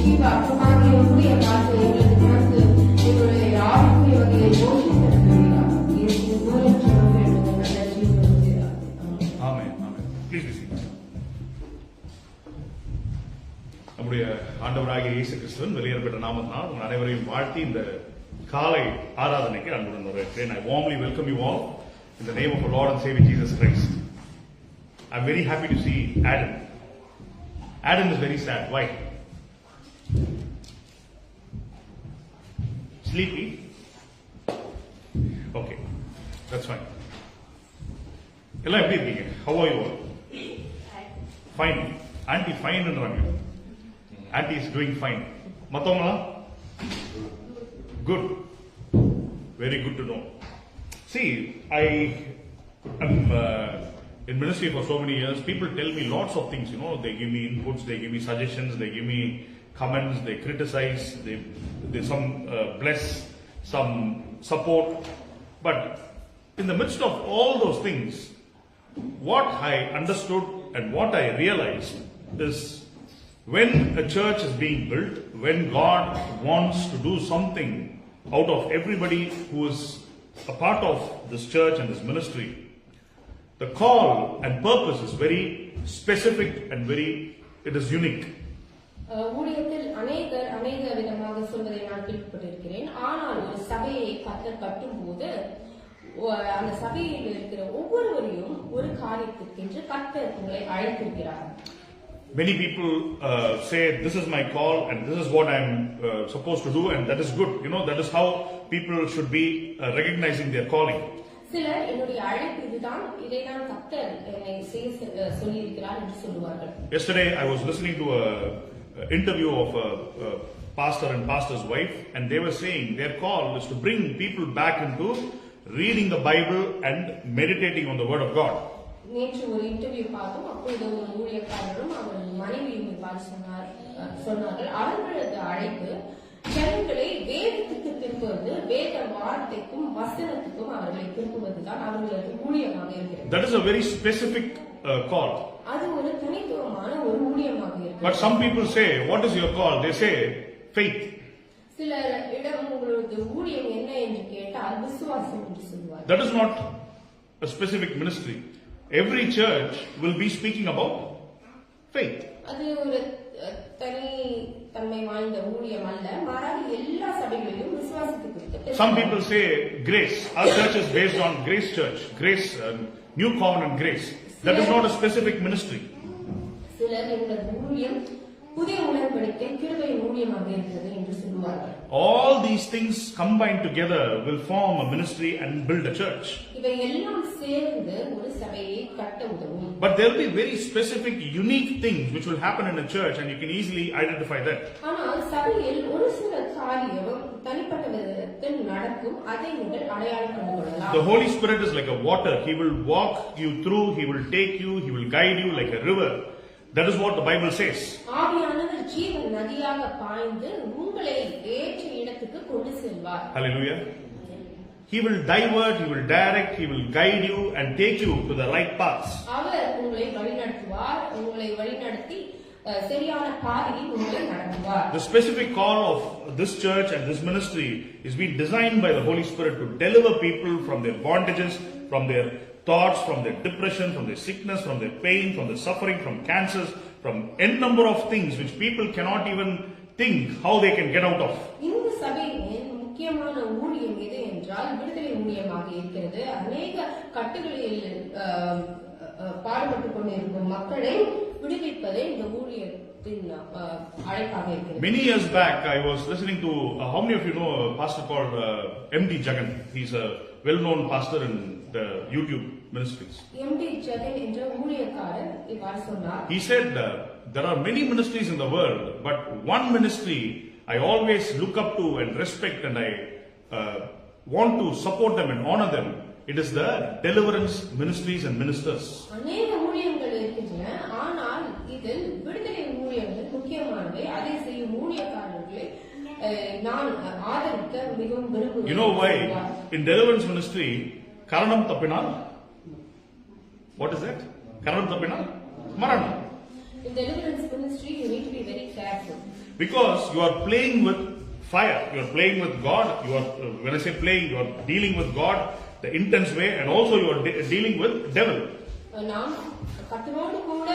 நம்முடைய ஆண்டவராகிய இயேசு கிறிஸ்துவின் வெளியேறப்பட்ட நாமத்தினால் உங்கள் அனைவரையும் வாழ்த்தி இந்த காலை ஆராதனைக்கு அன்புடன் வரவேற்கிறேன். I warmly welcome you all in the name of our Lord and Savior Jesus Christ. I'm very happy to see Adam. Adam is very sad. Why? Sleepy? Okay, that's fine. எல்லாம் எப்படி இருக்கீங்க? How are you all? Fine. Auntie fine என்றாங்க. Auntie is doing fine. மத்தவங்களா? Good. Very good to know. See, I am in ministry for so many years. People tell me lots of things, they give me inputs, they give me suggestions, they give me comments, they criticize, they some bless, some support. But in the midst of all those things, what I understood and what I realized is when a church is being built, when God wants to do something out of everybody who is a part of this church and this ministry, the call and purpose is very specific and it is unique. ஊழியத்தில் அநேக விதமாக சொல்வதை நான் கேள்விப்பட்டிருக்கிறேன். ஆனால் ஒரு சபையை கர்த்தர் கட்டும் போது அந்த சபையில் இருக்கிற ஒவ்வொருவரையும் ஒரு காரியத்திற்கென்று கர்த்தர் உங்களை அழைத்திருக்கிறார். Many people say this is my call and this is what I'm supposed to do, and that is good. That is how people should be recognizing their calling. சிலர் என்னுடைய அழைப்பு இதுதான், இதைதான் கர்த்தர் என்னை செய்ய சொல்லி இருக்கிறார் என்று சொல்வார்கள். Yesterday I was listening to a interview of a pastor and pastor's wife, and they were saying their call is to bring people back into reading the Bible and meditating on the word of God. நேற்று ஒரு interview பார்த்தோம். அப்பொழுது ஒரு ஊழியக்காரரும் அவர் மனைவியும் சொன்னார்கள் அவர்களது அழைப்பு ஜனங்களை வேதத்துக்கு திருப்புவது, வேத வார்த்தைக்கும் வசனத்துக்கும் அவர்களை திருப்புவதுதான் அவர்களது ஊழியமாக இருக்கிறது. That is a very specific call. அது ஒரு தனித்துவமான ஒரு ஊழியமாக இருக்கிறது. But some people say, what is your call? They say faith. சிலரிடம் உங்களது ஊழியம் என்ன என்று கேட்டால் விசுவாசம் என்று சொல்வார்கள். That is not a specific ministry. Every church will be speaking about faith. அது ஒரு தனி தன்மை வாய்ந்த ஊழியம் அல்ல, மாறாக எல்லா சபைகளிலும் விசுவாசத்தை குறித்து. Some people say grace. Our church is based on Grace Church, Grace, New Covenant Grace. That is not a specific ministry. சிலர் இந்த ஊழியம் புதிய உடன்படிக்கை கிருபையின் ஊழியமாக இருக்கிறது என்று சொல்வார்கள். All these things combined together will form a ministry and build a church. இவை எல்லாம் சேர்ந்து ஒரு சபையை கட்ட உதவும். But there will be very specific, unique things which will happen in a church, and you can easily identify that. ஆனால் சபையில் ஒரு சில காரியம் தனிப்பட்ட விதத்தில் நடக்கும், அதை நீங்கள் அடையாளம் கண்டு கொள்ளலாம். The Holy Spirit is like a water. He will walk you through, he will take you, he will guide you like a river. That is what the Bible says. ஆவியானவர் ஜீவ நதியாக பாய்ந்து உங்களை ஏற்ற இடத்துக்கு கொண்டு செல்வார். Hallelujah. He will divert, he will direct, he will guide you and take you to the right paths. அவர் உங்களை வழிநடத்துவார், உங்களை வழிநடத்தி சரியான பாதையில் உங்களை நடத்துவார். The specific call of this church and this ministry is being designed by the Holy Spirit to deliver people from their bondages, from their thoughts, from their depression, from their sickness, from their pain, from their suffering, from cancers, from n number of things which people cannot even think how they can get out of. இந்த சபையின் முக்கியமான ஊழியம் எது என்றால் விடுதலை ஊழியமாக இருக்கிறது. அநேக கட்டுகளில் பாடுபட்டுக் கொண்டிருக்கும் மக்களை விடுவிப்பதே இந்த ஊழியத்தின் அழைப்பாக இருக்கிறது. Many years back I was listening to how many of you know a pastor called MD Jagan? He's a well-known pastor in the YouTube ministries. MD Jagan என்ற ஊழியக்காரர் இவ்வாறு சொன்னார். He said there are many ministries in the world, but one ministry I always look up to and respect, and I want to support them and honor them. It is the deliverance ministries and ministers. அநேக ஊழியங்கள் இருக்கின்றன, ஆனால் இதில் விடுதலை ஊழியங்கள் முக்கியமானவை. அதை செய்யும் ஊழியக்காரர்களை நான் ஆதரிக்க மிகவும் விரும்புகிறேன். You know why? In deliverance ministry, karanam tapinal, what is that? Karanam tapinal, maranam. In deliverance ministry, you need to be very careful. Because you are playing with fire, you are playing with God, you are, when I say playing, you are dealing with God the intense way, and also you are dealing with devil. நாம் கர்த்தரோடு கூட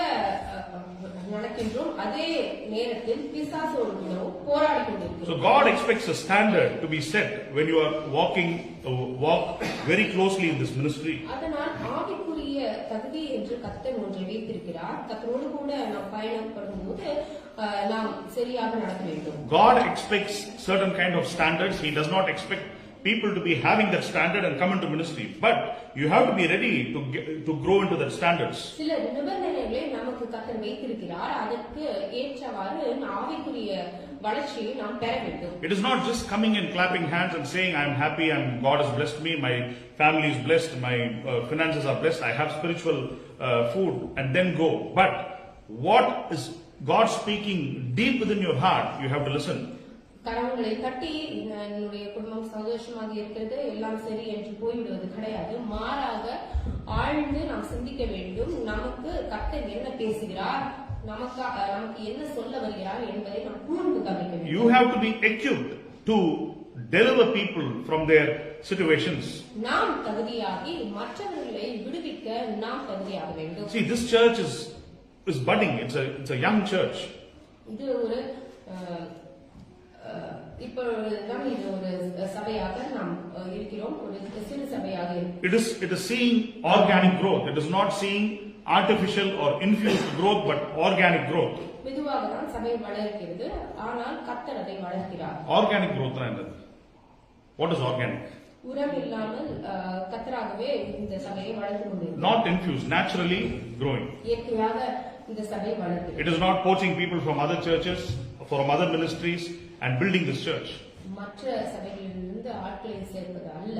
நடக்கின்றோம், அதே நேரத்தில் பிசாசோடு கூட போராடி கொண்டிருக்கிறோம். So God expects a standard to be set when you are walk very closely in this ministry. அதனால் ஆவிக்குரிய தகுதி என்று கர்த்தர் ஒன்றை வைத்திருக்கிறார். கர்த்தரோடு கூட நாம் பயணப்படும் போது நாம் சரியாக நடக்க வேண்டும். God expects certain kind of standards. He does not expect people to be having that standard and come into ministry, but you have to be ready to grow into that standards. சில நிபந்தனைகளை நமக்கு கர்த்தர் வைத்திருக்கிறார், அதற்கு ஏற்றவாறு ஆவிக்குரிய வளர்ச்சியை நாம் பெற வேண்டும். It is not just coming and clapping hands and saying I am happy and God has blessed me, my family is blessed, my finances are blessed, I have spiritual food, and then go. But what is God speaking deep within your heart? You have to listen. கரங்களை கட்டி என்னுடைய குடும்பம் சந்தோஷமாக இருக்கிறது, எல்லாம் சரி என்று போய்விடுவது கிடையாது. மாறாக ஆழ்ந்து நாம் சிந்திக்க வேண்டும். நமக்கு கர்த்தர் என்ன பேசுகிறார், நமக்கு என்ன சொல்ல வருகிறார் என்பதை நாம் கூர்ந்து கவனிக்க வேண்டும். You have to be equipped to deliver people from their situations. நாம் தகுதியாகி மற்றவர்களை விடுவிக்க நாம் தகுதியாக வேண்டும். See, this church is budding. It's a young church. இது ஒரு இப்பொழுதுதான் இது ஒரு சபையாக நாம் இருக்கிறோம், ஒரு சிறு சபையாக இருக்கிறோம். It is seeing organic growth. It is not seeing artificial or infused growth, but organic growth. மெதுவாக தான் சபை வளர்க்கிறது, ஆனால் கர்த்தர் அதை வளர்க்கிறார். Organic growth என்னது? What is organic? உரம் இல்லாமல் கர்த்தராகவே இந்த சபையை வளர்த்து கொண்டிருக்கிறார். Not infused, naturally growing. இயற்கையாக இந்த சபை வளர்க்கிறது. It is not poaching people from other churches, from other ministries and building this church. மற்ற சபைகளிலிருந்து ஆட்களை சேர்ப்பது அல்ல,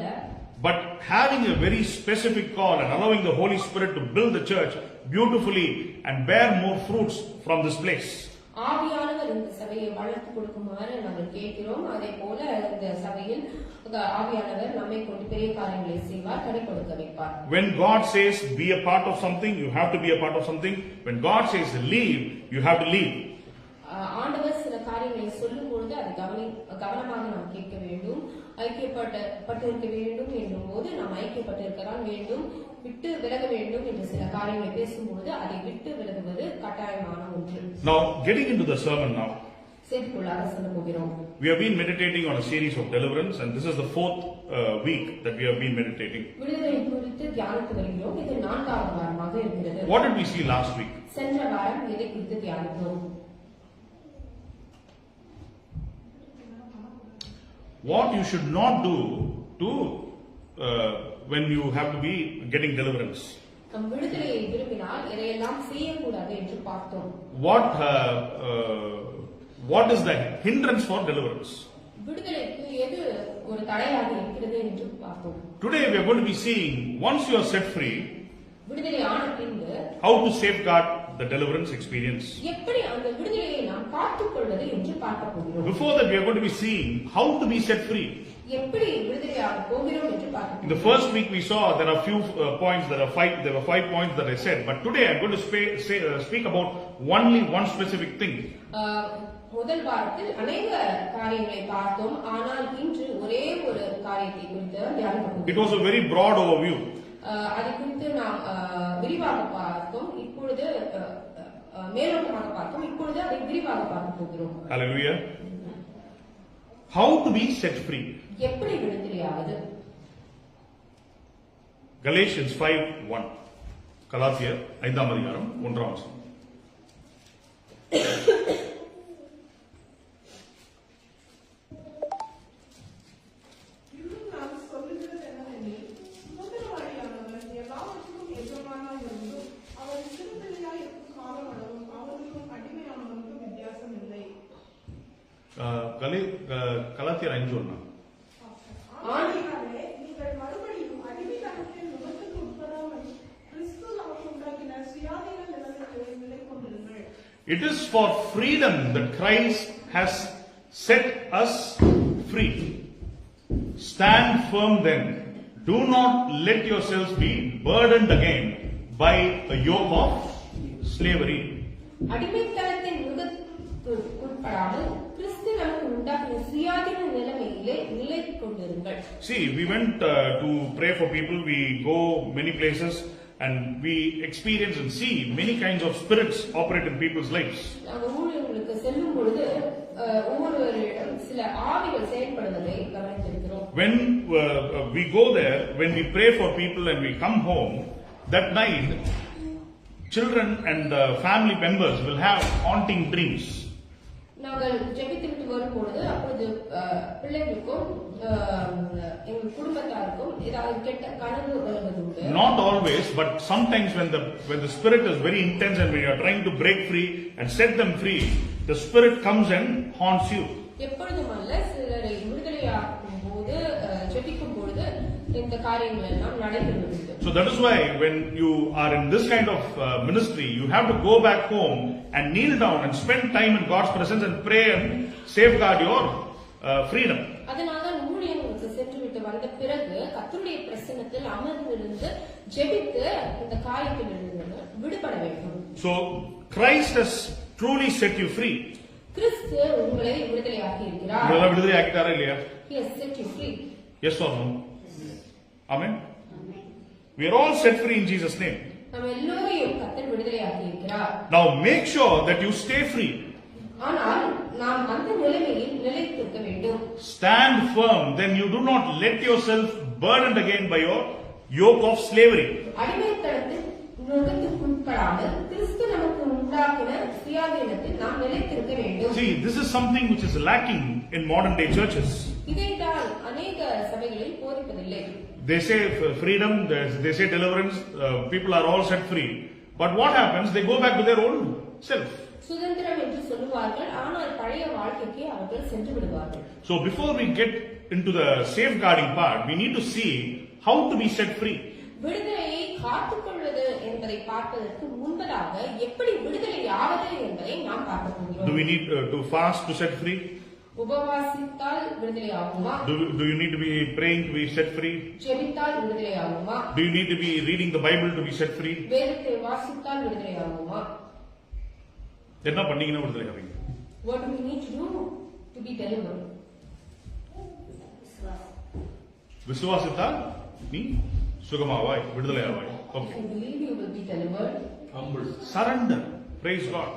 but having a very specific call and allowing the Holy Spirit to build the church beautifully and bear more fruits from this place. ஆவியானவர் இந்த சபையை வளர்த்து கொடுக்குமாறு நாங்கள் கேட்கிறோம். அதே போல இந்த சபையில் ஆவியானவர் நம்மை கொண்டு பெரிய காரியங்களை செய்வார், கடை கொடுக்க வைப்பார். When God says be a part of something, you have to be a part of something. When God says leave, you have to leave. ஆண்டவர் சில காரியங்களை சொல்லும் பொழுது அதை கவனமாக நாம் கேட்க வேண்டும். ஐக்கியப்பட்டிருக்க வேண்டும் என்னும் போது நாம் ஐக்கியப்பட்டிருக்கதான் வேண்டும். விட்டு விலக வேண்டும் என்று சில காரியங்களை பேசும்போது அதை விட்டு விலகுவது கட்டாயமான ஒன்று. Now getting into the sermon now. செய்திக்குள்ளாக செல்ல போகிறோம். We have been meditating on a series of deliverance, and this is the fourth week that we have been meditating. விடுதலை குறித்து தியானித்து வருகிறோம். இது 4வது வாரமாக இருக்கிறது. What did we see last week? சென்ற வாரம் எதை குறித்து தியானித்தோம்? What you should not do to when you have to be getting deliverance. நம் விடுதலையை விரும்பினால் எதையெல்லாம் செய்யக்கூடாது என்று பார்த்தோம். What is the hindrance for deliverance? விடுதலைக்கு எது ஒரு தடையாக இருக்கிறது என்று பார்த்தோம். Today we are going to be seeing, once you are set free, விடுதலை ஆன பின்பு how to safeguard the deliverance experience. எப்படி அந்த விடுதலையை நாம் காத்துக் கொள்வது என்று பார்க்க போகிறோம். Before that we are going to be seeing how to be set free. எப்படி விடுதலையாக போகிறோம் என்று பார்க்க. In the first week we saw there are few points, there were 5 points that I said, but today I am going to speak about only one specific thing. முதல் வாரத்தில் अनेक காரியங்களை பார்த்தோம், ஆனால் இன்று ஒரே ஒரு காரியத்தை குறித்து தியானிக்க போகிறோம். It was a very broad overview. அதை குறித்து நாம் விரிவாக பார்த்தோம். இப்பொழுது மேலோட்டமாக பார்த்தோம். இப்பொழுது அதை விரிவாக பார்க்க போகிறோம். Hallelujah. How to be set free. எப்படி விடுதலையாவது? Galatians 5:1. கலாத்தியர் 5ஆம் அதிகாரம் 1ஆம் வசனம். கலாத்தியர் 5:1. It is for freedom that Christ has set us free. Stand firm then. Do not let yourselves be burdened again by a yoke of slavery. அடிமைத்தனத்தின் உட்படாமல் கிறிஸ்து நமக்கு உண்டாக்கின சுயாதீன நிலைமையிலே நிலை கொண்டிருங்கள். See, we went to pray for people. We go many places and we experience and see many kinds of spirits operate in people's lives. நாங்கள் ஊழியர்களுக்கு செல்லும் பொழுது ஒவ்வொருவரிடம் சில ஆவிகள் செயல்படுவதை கவனித்திருக்கிறோம். When we go there, when we pray for people and we come home, that night children and family members will have haunting dreams. நாங்கள் ஜெபித்துவிட்டு வரும்பொழுது அப்பொழுது பிள்ளைகளுக்கும் எங்கள் குடும்பத்தாருக்கும் ஏதாவது கெட்ட கனவு வருவதுண்டு. Not always, but sometimes when the spirit is very intense and when you are trying to break free and set them free, the spirit comes and haunts you. எப்பொழுதும் அல்ல, சிலரை விடுதலையாக்கும் போது ஜெபிக்கும் பொழுது இந்த காரியங்கள் எல்லாம் நடைபெறுவது. So that is why when you are in this kind of ministry, you have to go back home and kneel down and spend time in God's presence and pray and safeguard your freedom. அதனால்தான் ஊழியர்களுக்கு சென்று விட்டு வந்த பிறகு கர்த்தருடைய பிரசன்னத்தில் அமர்ந்திருந்து ஜெபித்து இந்த காரியத்திலிருந்து விடுபட வேண்டும். So Christ has truly set you free. கிறிஸ்து உங்களை விடுதலையாக்கி இருக்கிறார். உங்களை விடுதலையாக்கிட்டாரா இல்லையா? He has set you free. Yes or no? Amen. We are all set free in Jesus' name. நாம் எல்லோரையும் கர்த்தர் விடுதலையாக்கி இருக்கிறார். Now make sure that you stay free. ஆனால் நாம் அந்த நிலைமையில் நிலைத்திருக்க வேண்டும். Stand firm, then you do not let yourself burdened again by your yoke of slavery. அடிமைத்தனத்தின் நுகத்துக்குட்படாமல் கிறிஸ்து நமக்கு உண்டாக்கின சுயாதீனத்தில் நாம் நிலைத்திருக்க வேண்டும். See, this is something which is lacking in modern day churches. இதைத்தான் அநேக சபைகளில் போதிப்பதில்லை. They say freedom, they say deliverance, people are all set free. But what happens? They go back to their old self. சுதந்திரம் என்று சொல்லுவார்கள், ஆனால் பழைய வாழ்க்கைக்கு அவர்கள் சென்று விடுவார்கள். So before we get into the safeguarding part, we need to see how to be set free. விடுதலையை காத்துக்கொள்வது என்பதை பார்ப்பதற்கு முன்பதாக எப்படி விடுதலையாவது என்பதை நாம் பார்க்க போகிறோம். Do we need to fast to set free? உபவாசித்தால் விடுதலையாகுமா? Do you need to be praying to be set free? ஜெபித்தால் விடுதலையாகுமா? Do you need to be reading the Bible to be set free? வேதத்தை வாசித்தால் விடுதலையாகுமா? என்ன பண்ணீங்கன்னா விடுதலை ஆவீங்க? What do we need to do to be delivered? விசுவாசித்தால் நீ சுகமாவாய், விடுதலை ஆவாய். If Okay. you believe you will be delivered. Humble. Surrender. Praise God.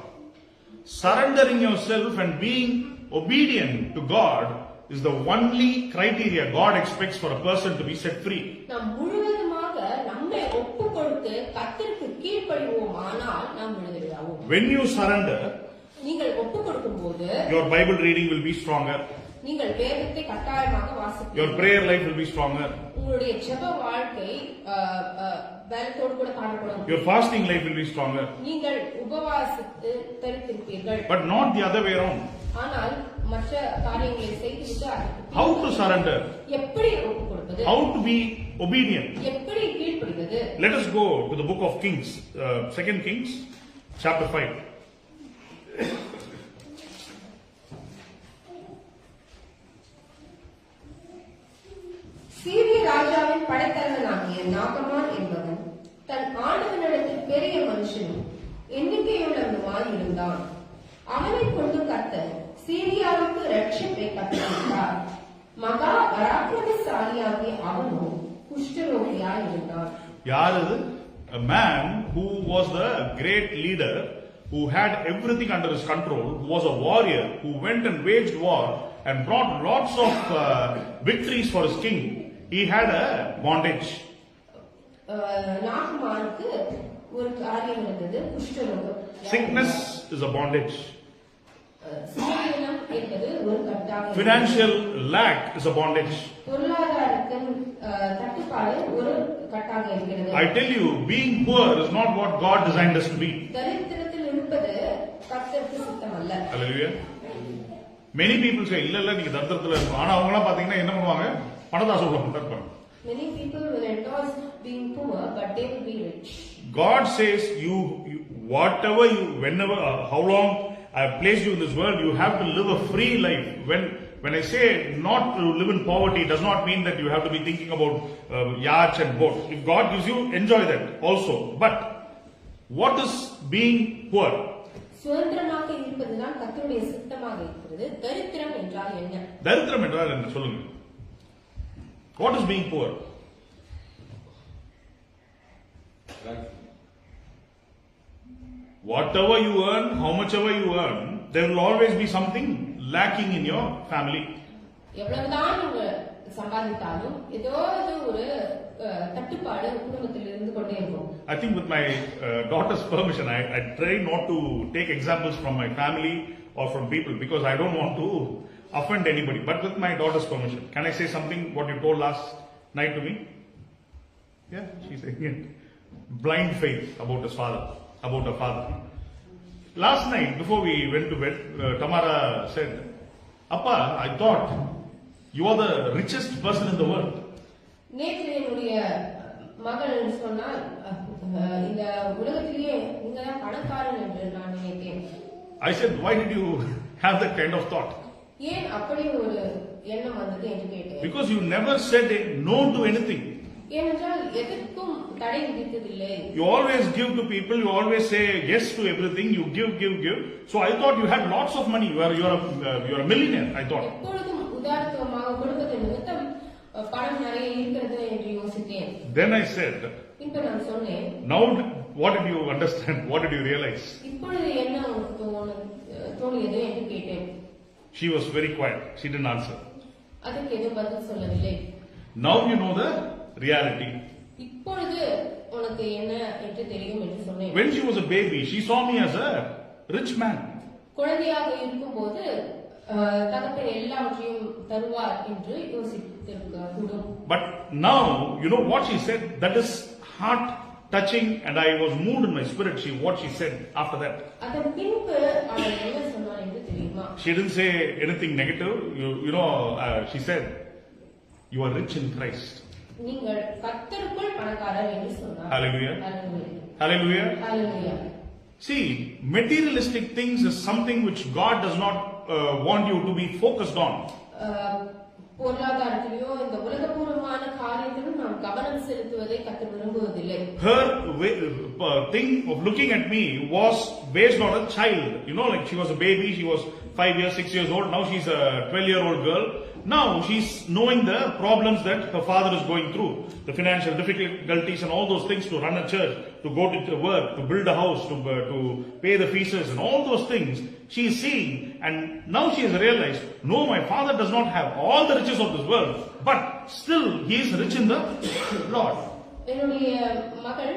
Surrendering yourself and being obedient to God is the only criteria God expects for a person to be set free. நாம் முழுவதுமாக நம்மை ஒப்புக் கொடுத்து கர்த்தருக்கு கீழ்ப்படிவோமானால் நாம் விடுதலையாவோம். When you surrender, நீங்கள் ஒப்புக் கொடுக்கும்போது your Bible reading will be stronger. நீங்கள் வேதத்தை கட்டாயமாக வாசிப்பீர்கள். Your prayer life will be stronger. உங்களுடைய ஜெப வாழ்க்கை பலத்தோடு கூட காணப்படும். Your fasting life will be stronger. நீங்கள் உபவாசித்து தரித்திருப்பீர்கள். But not the other way around. ஆனால் மற்ற காரியங்களை செய்துவிட்டு How to surrender? எப்படி ஒப்புக் கொடுப்பது? How to be obedient? எப்படி கீழ்ப்படிவது? Let us go to the book of Kings, 2 Kings, chapter 5. சீரிய ராஜாவின் படைத்தலைவனாகிய நாகமான் என்பவன் தன் ஆண்டவனிடத்தில் பெரிய மனுஷனும் எண்ணிக்கையுள்ளவனுமாய் இருந்தான். அவனை கொண்டு கர்த்தர் சீரியாவுக்கு ரட்சிப்பை கட்டளையிட்டார். மகா பராக்கிரமசாலியாகிய அவனும் குஷ்டரோகியாய் இருந்தான். யார் இது? A man who was the great leader, who had everything under his control, who was a warrior, who went and waged war and brought lots of victories for his king. He had a bondage. நாகமானுக்கு ஒரு காரியம் இருந்தது, குஷ்டரோகம். Sickness is a bondage. சுயநலம் என்பது ஒரு கட்டாயம். Financial lack is a bondage. பொருளாதாரத்தின் தட்டுப்பாடு ஒரு கட்டாக இருக்கிறது. I tell you, being poor is not what God designed us to be. தரித்திரத்தில் இருப்பது கர்த்தருக்கு சித்தம் அல்ல. Hallelujah. Many people say இல்ல நீங்க தரித்திரத்துல இருக்கணும். ஆனா அவங்க எல்லாம் பாத்தீங்கன்னா என்ன பண்ணுவாங்க? பணதாசை உள்ள இருப்பாங்க. Many people will endorse being poor, but they will be rich. God says you whatever you, whenever, how long I have placed you in this world, you have to live a free life. When I say not to live in poverty, it does not mean that you have to be thinking about yachts and boats. If God gives you, enjoy that also. But what is being poor? சுதந்திரமாக இருப்பதுனா செய்வதுதான் கர்த்தருடைய சித்தமாக இருக்கிறது. தரித்திரம் என்றால் என்ன? தரித்திரம் என்றால் என்ன சொல்லுங்க? What is being poor? Whatever you earn, how much ever you earn, there will always be something lacking in your family. எவ்வளவுதான் நீங்க சம்பாதித்தாலும் ஏதாவது ஒரு தட்டுப்பாடு குடும்பத்தில் இருந்து கொண்டே இருக்கும். I think with my daughter's permission, I try not to take examples from my family or from people because I don't want to offend anybody. But with my daughter's permission, can I say something what you told last night to me? Yeah, she's saying it. Blind faith about his father, about her father. Last night, before we went to bed, Tamara said, Appa, I thought you are the richest person in the world. நேற்று என்னுடைய மகள் சொன்னால், இந்த உலகத்திலேயே நீங்க தான் பணக்காரன் என்று நான் நினைத்தேன். I said, why did you have that kind of thought? ஏன் அப்படி ஒரு எண்ணம் வந்தது என்று கேட்டேன். Because you never said no to anything. ஏனென்றால் எதற்கும் தடை விதித்ததில்லை. You always give to people, you always say yes to everything, you give. So I thought you had lots of money, you're a millionaire, I thought. எப்பொழுதும் உதாரணமாக கொடுப்பது நிமித்தம் பணம் நிறைய இருக்கிறது என்று யோசித்தேன். Then I said, இப்ப நான் சொன்னேன், now what did you understand? What did you realize? இப்பொழுது என்ன தோணியது என்று கேட்டேன். She was very quiet, she didn't answer. அதுக்கு எதுவும் பதில் சொல்லவில்லை. Now you know the reality. இப்பொழுது உனக்கு என்ன என்று தெரியும் என்று சொன்னேன். When she was a baby, she saw me as a rich man. குழந்தையாக இருக்கும்போது தகப்பன் எல்லாவற்றையும் தருவார் என்று யோசித்திருக்கக்கூடும். But now, you know what she said? That is heart touching, and I was moved in my spirit. What she said after that. அதன் பின்பு அவள் என்ன சொன்னார் என்று தெரியுமா? She didn't say anything negative. She said, you are rich in Christ. நீங்கள் கர்த்தருக்குள் பணக்காரர் என்று சொன்னார். Hallelujah. Hallelujah. Hallelujah. Hallelujah. See, materialistic things is something which God does not want you to be focused on. பொருளாதாரத்திலோ இந்த உலகபூர்வமான காரியத்திலும் நாம் கவனம் செலுத்துவதை கர்த்தர் விரும்புவதில்லை. Her thing of looking at me was based on a child. Like she was a baby, she was 5 years, 6 years old. Now she's a 12-year-old girl. Now she's knowing the problems that her father is going through, the financial difficulties and all those things to run a church, to go to work, to build a house, to pay the fees and all those things she is seeing, and now she has realized, no, my father does not have all the riches of this world, but still he is rich in the Lord. என்னுடைய மகள்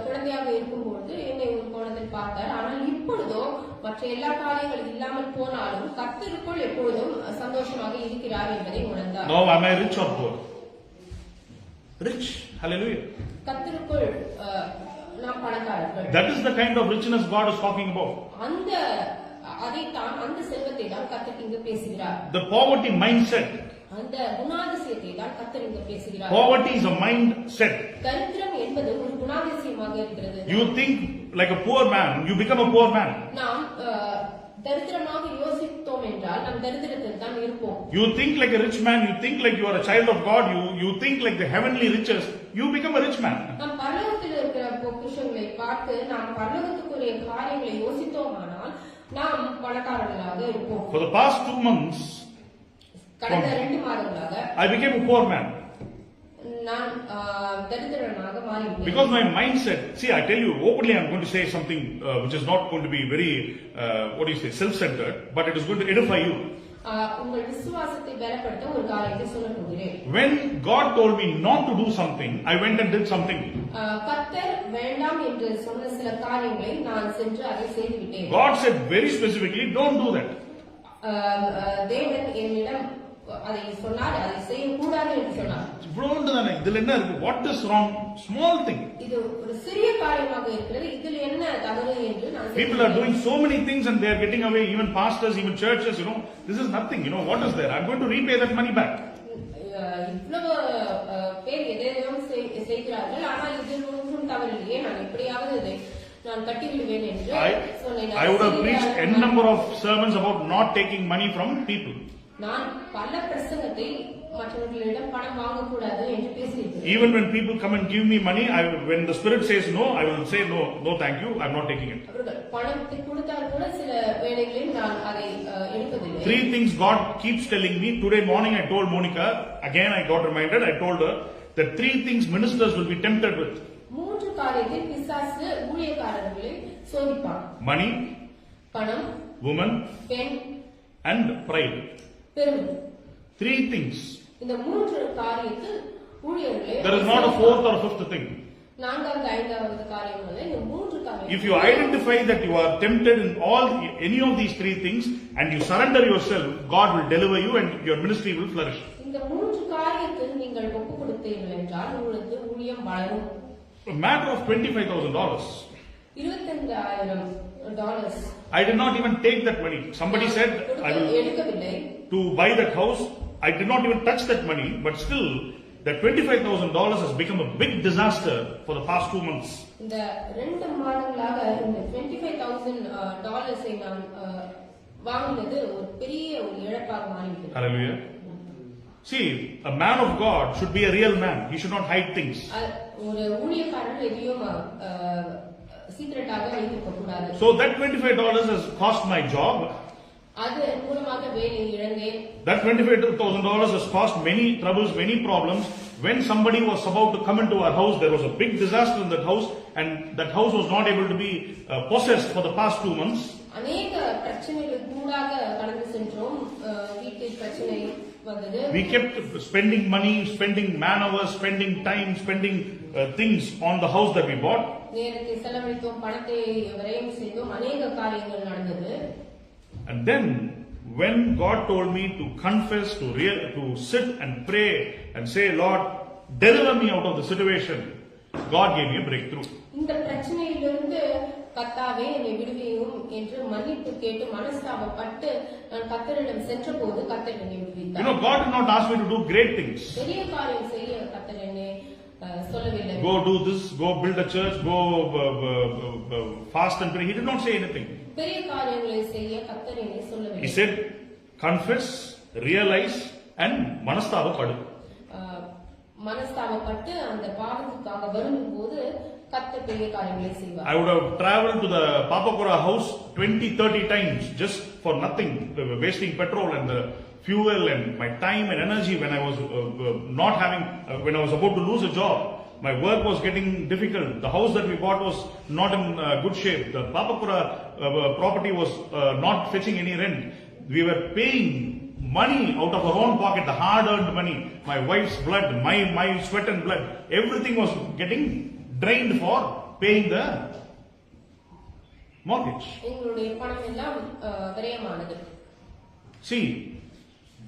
குழந்தையாக இருக்கும்போது என்னை ஒரு கோணத்தில் பார்த்தார். ஆனால் இப்பொழுதோ மற்ற எல்லா காரியங்களும் இல்லாமல் போனாலும் கர்த்தருக்குள் எப்பொழுதும் சந்தோஷமாக இருக்கிறார் என்பதை உணர்ந்தார். Now am I rich or poor? Rich. Hallelujah. கர்த்தருக்குள் நாம் பணக்காரர்கள். That is the kind of richness God is talking about. அந்த செல்வத்தை தான் கர்த்தர் இங்கு பேசுகிறார். The poverty mindset. அந்த குணாதிசயத்தை தான் கர்த்தர் இங்கு பேசுகிறார். Poverty is a mindset. தரித்திரம் என்பது ஒரு குணாதிசயமாக இருக்கிறது. You think like a poor man, you become a poor man. நாம் தரித்திரமாக யோசித்தோம் என்றால் நாம் தரித்திரத்தில் தான் இருப்போம். You think like a rich man, you think like you are a child of God, you think like the heavenly riches, you become a rich man. நாம் பரலோகத்தில் இருக்கிற பொக்கிஷங்களை பார்த்து நாம் பரலோகத்துக்குரிய காரியங்களை யோசித்தோமானால் நாம் பணக்காரர்களாக இருப்போம். For the past 2 months, கடந்த 2 மாதங்களாக I became a poor man. நான் தரித்திரனாக மாறிவிட்டேன். Because my mindset, see, I tell you openly, I'm going to say something which is not going to be very, self-centered, but it is going to edify you. உங்கள் விசுவாசத்தை பலப்படுத்த ஒரு காரியத்தை சொல்ல போகிறேன். When God told me not to do something, I went and did something. கர்த்தர் வேண்டாம் என்று சொன்ன சில காரியங்களை நான் சென்று அதை செய்துவிட்டேன். God said very specifically, don't do that. தேவன் என்னிடம் அதை சொன்னார், அதை செய்யக்கூடாது என்று சொன்னார். இதுல என்ன இருக்கு? What is wrong? Small thing. இது ஒரு சிறிய காரியமாக இருக்கிறது, இதில் என்ன தவறு என்று நான் People are doing so many things and they are getting away, even pastors, even churches, this is nothing, what is there? I'm going to repay that money back. இவ்வளவு பேர் எதையும் செய்கிறார்கள், ஆனால் இதில் ஒன்றும் தவறில்லையே, நான் எப்படியாவது இதை நான் கட்டி விடுவேன் என்று சொன்னேன். I would have preached n number of sermons about not taking money from people. நான் பல பிரசங்கத்தை மற்றவர்களிடம் பணம் வாங்கக்கூடாது என்று பேசியிருக்கிறேன். Even when people come and give me money, when the Spirit says no, I will say no, thank you, I'm not taking it. அவர்கள் பணத்தை கொடுத்தால் கூட சில வேளைகளில் நான் அதை எடுப்பதில்லை. 3 things God keeps telling me. Today morning I told Monica, again I got reminded, I told her that 3 things ministers will be tempted with. 3 காரியத்தில் பிசாசு ஊழியக்காரர்களை சோதிப்பான். Money, பணம், woman, பெண், and pride. பெருமை. 3 things. இந்த 3 காரியத்தில் ஊழியர்களை There is not a 4th or 5th thing. 4வது 5வது காரியம் அல்ல, இந்த 3 காரியம். If you identify that you are tempted in any of these 3 things and you surrender yourself, God will deliver you and your ministry will flourish. இந்த 3 காரியத்தில் நீங்கள் ஒப்பு கொடுத்தீர்கள் என்றால் உங்களுக்கு ஊழியம் வளரும். A matter of $25,000. $25,000. I did not even take that money. Somebody said I will எடுக்கவில்லை. to buy that house. I did not even touch that money, but still that $25,000 has become a big disaster for the past 2 months. இந்த 2 மாதங்களாக இந்த $25,000 நான் வாங்கினது ஒரு பெரிய ஒரு இழப்பாக மாறிவிட்டது. Hallelujah. See, a man of God should be a real man. He should not hide things. ஒரு ஊழியக்காரர் எதையும் சீக்ரெட்டாக வைத்திருக்க கூடாது. So that $25 has cost my job. அது மூலமாக வேலை இழந்தேன். That $25,000 has caused many troubles, many problems. When somebody was about to come into our house, there was a big disaster in that house, and that house was not able to be possessed for the past 2 months. அநேக பிரச்சனைகள் கூடாக கடந்து சென்றோம். வீட்டில் பிரச்சனை வந்தது. We kept spending money, spending man hours, spending time, spending things on the house that we bought. நேரத்தை செலவழித்தோம், பணத்தை விரயம் செய்தோம், அநேக காரியங்கள் நடந்தது. And then when God told me to confess, to sit and pray and say, Lord, deliver me out of the situation, God gave me a breakthrough. இந்த பிரச்சனையிலிருந்து கர்த்தாவே என்னை விடுவியும் என்று மன்னிப்பு கேட்டு மனஸ்தாபப்பட்டு நான் கர்த்தரிடம் சென்றபோது கர்த்தர் என்னை விடுவித்தார். You know, God did not ask me to do great things. பெரிய காரியம் செய்ய கர்த்தர் என்னை சொல்லவில்லை. Go do this, go build a church, go fast and pray. He did not say anything. பெரிய காரியங்களை செய்ய கர்த்தர் என்னை சொல்லவில்லை. He said, confess, realize and மனஸ்தாபப்படு. மனஸ்தாபப்பட்டு அந்த பாவத்துக்காக வரும்போது கர்த்தர் பெரிய காரியங்களை செய்வார். I would have traveled to the Papakura house 20-30 times just for nothing, wasting petrol and the fuel and my time and energy when I was when I was about to lose a job. My work was getting difficult. The house that we bought was not in good shape. The Papakura property was not fetching any rent. We were paying money out of our own pocket, the hard-earned money, my wife's blood, my sweat and blood. Everything was getting drained for paying the mortgage. எங்களுடைய பணம் எல்லாம் விரயமானது. See,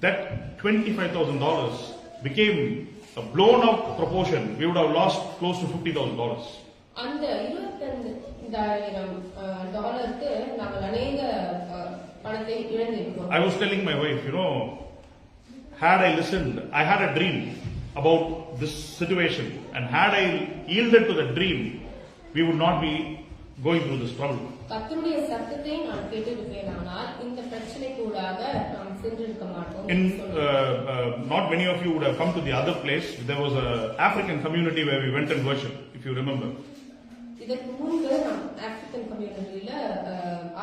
that $25,000 became a blown out proportion. We would have lost close to $50,000. அந்த $25,000 நாங்கள் அநேக பணத்தை இழந்திருக்கிறோம். I was telling my wife, you know, had I listened, I had a dream about this situation, and had I yielded to the dream, we would not be going through this trouble. கர்த்தருடைய சத்தத்தை நான் கேட்டிருப்பேனானால் இந்த பிரச்சனைக்கூடாக நாம் சென்றிருக்க மாட்டோம். Not many of you would have come to the other place. There was a African community where we went and worshiped, if you remember. இதற்கு முன்பு நாம் African கம்யூனிட்டியில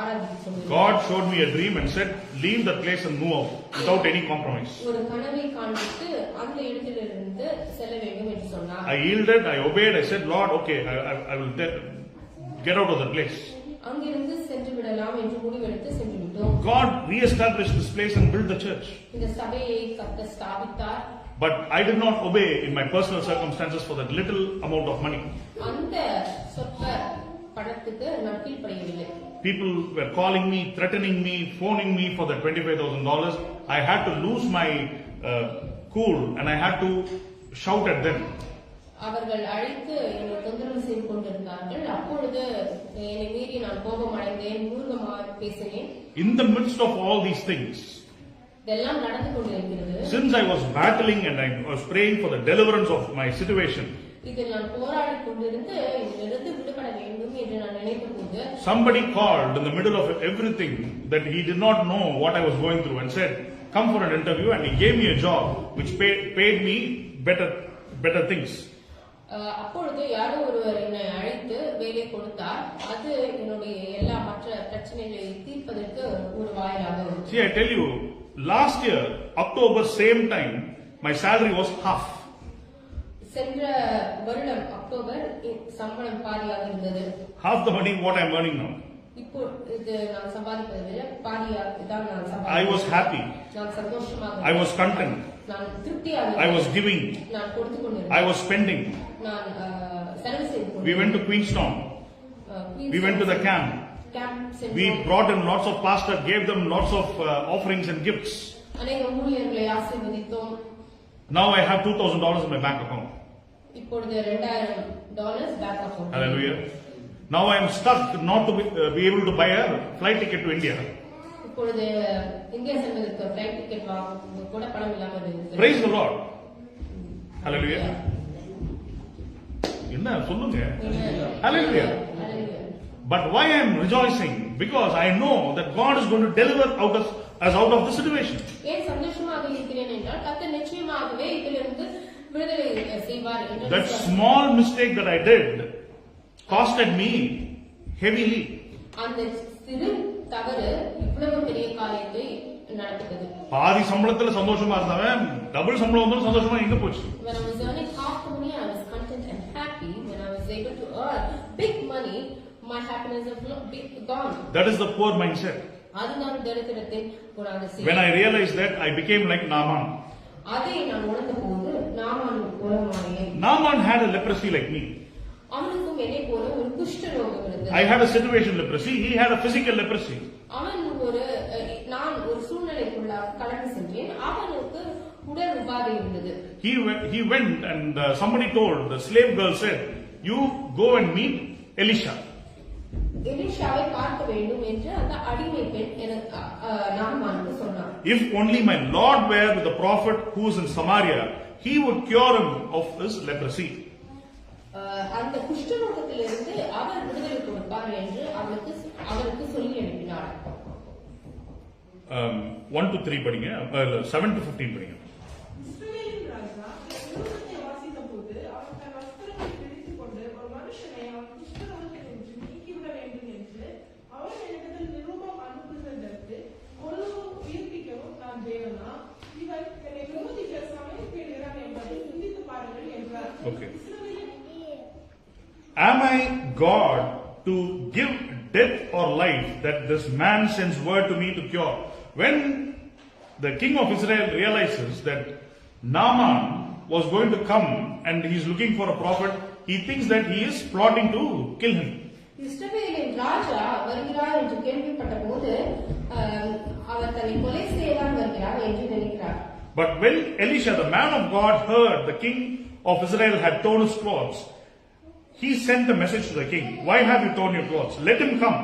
ஆராதிச்சோம். God showed me a dream and said, leave that place and move out without any compromise. ஒரு கனவை காண்பித்து அந்த இடத்திலிருந்து செல்ல வேண்டும் என்று சொன்னார். I yielded, I obeyed, I said, Lord, okay, I will get out of that place. அங்கிருந்து சென்று விடலாம் என்று முடிவெடுத்து சென்று விட்டோம். God re-established this place and built the church. இந்த சபையை கர்த்தர் ஸ்தாபித்தார். But I did not obey in my personal circumstances for that little amount of money. அந்த சொற்ப பணத்துக்கு நான் கீழ்ப்படியவில்லை. People were calling me, threatening me, phoning me for that $25,000. I had to lose my cool and I had to shout at them. அவர்கள் அழைத்து என்னை தொந்தரவு செய்து கொண்டிருந்தார்கள். அப்பொழுது என்னை மீறி நான் கோபம் அடைந்தேன், மூர்க்கமாக பேசினேன். In the midst of all these things, இதெல்லாம் நடந்து கொண்டிருக்கிறது. since I was battling and I was praying for the deliverance of my situation, இதில் நான் போராடி கொண்டிருந்து இதிலிருந்து விடுபட வேண்டும் என்று நான் நினைத்தபோது somebody called in the middle of everything that he did not know what I was going through and said, come for an interview, and he gave me a job which paid me better things. அப்பொழுது யாரோ ஒருவர் என்னை அழைத்து வேலை கொடுத்தார். அது என்னுடைய எல்லா மற்ற பிரச்சனைகளை தீர்ப்பதற்கு ஒரு வாயிலாக இருந்தது. See, I tell you, last year, October, same time, my salary was half. சென்ற வருடம் அக்டோபர் சம்பளம் பாதியாக இருந்தது. Half the money what I am earning now. இப்போ இது நான் சம்பாதிப்பதை விட பாதியாக தான் நான் I சம்பாதிக்கிறேன். was happy. நான் சந்தோஷமாக I was content. நான் திருப்தியாக I was giving. நான் கொடுத்து I கொண்டிருந்தேன். was spending. நான் செலவு செய்து We கொண்டிருந்தேன். went to Queenstown. We went to the camp. We brought in lots of pastors, gave them lots of offerings and gifts. அநேக ஊழியர்களை ஆசீர்வதித்தோம். Now I have $2,000 in my bank account. இப்பொழுது $2,000 back அக்கவுண்ட். Hallelujah. Now I am stuck not to be able to buy a flight ticket to India. இப்பொழுது India செல்வதற்கு flight ticket வாங்க கூட பணம் இல்லாமல் இருக்கிறது. Praise the Lord. Hallelujah. என்ன சொல்லுங்க? Hallelujah. But why I am rejoicing? Because I know that God is going to deliver us out of the situation. ஏன் சந்தோஷமாக இருக்கிறேன் என்றால் கர்த்தர் நிச்சயமாகவே இதிலிருந்து விடுதலை செய்வார் என்று. That small mistake that I did costed me heavily. அந்த சிறு தவறு இவ்வளவு பெரிய காரியத்தை நடந்தது. பாதி சம்பளத்துல சந்தோஷமா இருந்தவன் டபுள் சம்பளம் வந்தாலும் சந்தோஷமா எங்க போச்சு? When I was earning half the money, I was content and happy. When I was able to earn big money, my happiness was gone. That is the poor mindset. அதுதான் தரித்திரத்தின் குணாதிசயம். When I realized that, I became like Naaman. அதை நான் உணர்ந்த போது Naaman போலமானேன். Naaman had a leprosy like me. அவனுக்கும் என்னை போல ஒரு குஷ்ட ரோகம் இருந்தது. I had a situation leprosy. He had a physical leprosy. அவன் நான் ஒரு சூழ்நிலைக்குள்ள கடந்து சென்றேன். அவனுக்கு உடல் உபாதை இருந்தது. He went and somebody told, the slave girl said, you go and meet Elisha. எலிஷாவை பார்க்க வேண்டும் என்று அந்த அடிமை பெண் எனக்கு நாமானுக்கு சொன்னார். If only my Lord were with the prophet who is in Samaria, he would cure him of his leprosy. அந்த குஷ்டரோகத்திலிருந்து அவர் விடுதலை கொடுப்பார் என்று அவருக்கு சொல்லி அனுப்பினார். 1 to 3 படிங்க, 7 to 15 படிங்க. இஸ்ரவேலின் ராஜா யோசேப்பை வாசித்தபோது அவன் தன் வஸ்திரங்களை கிழித்துக் கொண்டு ஒரு மனுஷனை அவன் குஷ்டரோகத்தினின்று நீக்கிவிட வேண்டும் என்று அவன் என்னிடத்தில் நிருபம் அனுப்புவதற்கு கொல்லவும் உயிர்ப்பிக்கவும் நான் தேவனா? இவன் என்னை விரோதிக்க சமயம் தேடுகிறான் என்பதை சிந்தித்து பாருங்கள் என்றார். Okay. Am I God to give death or life that this man sends word to me to cure? When the king of Israel realizes that Naaman was going to come and he is looking for a prophet, he thinks that he is plotting to kill him. இஸ்ரவேலின் ராஜா வருகிறார் என்று கேள்விப்பட்ட போது அவர் தன்னை கொலை செய்யலாம் வருகிறார் என்று நினைக்கிறார். But when Elisha, the man of God, heard the king of Israel had torn his clothes, he sent a message to the king. Why have you torn your clothes? Let him come.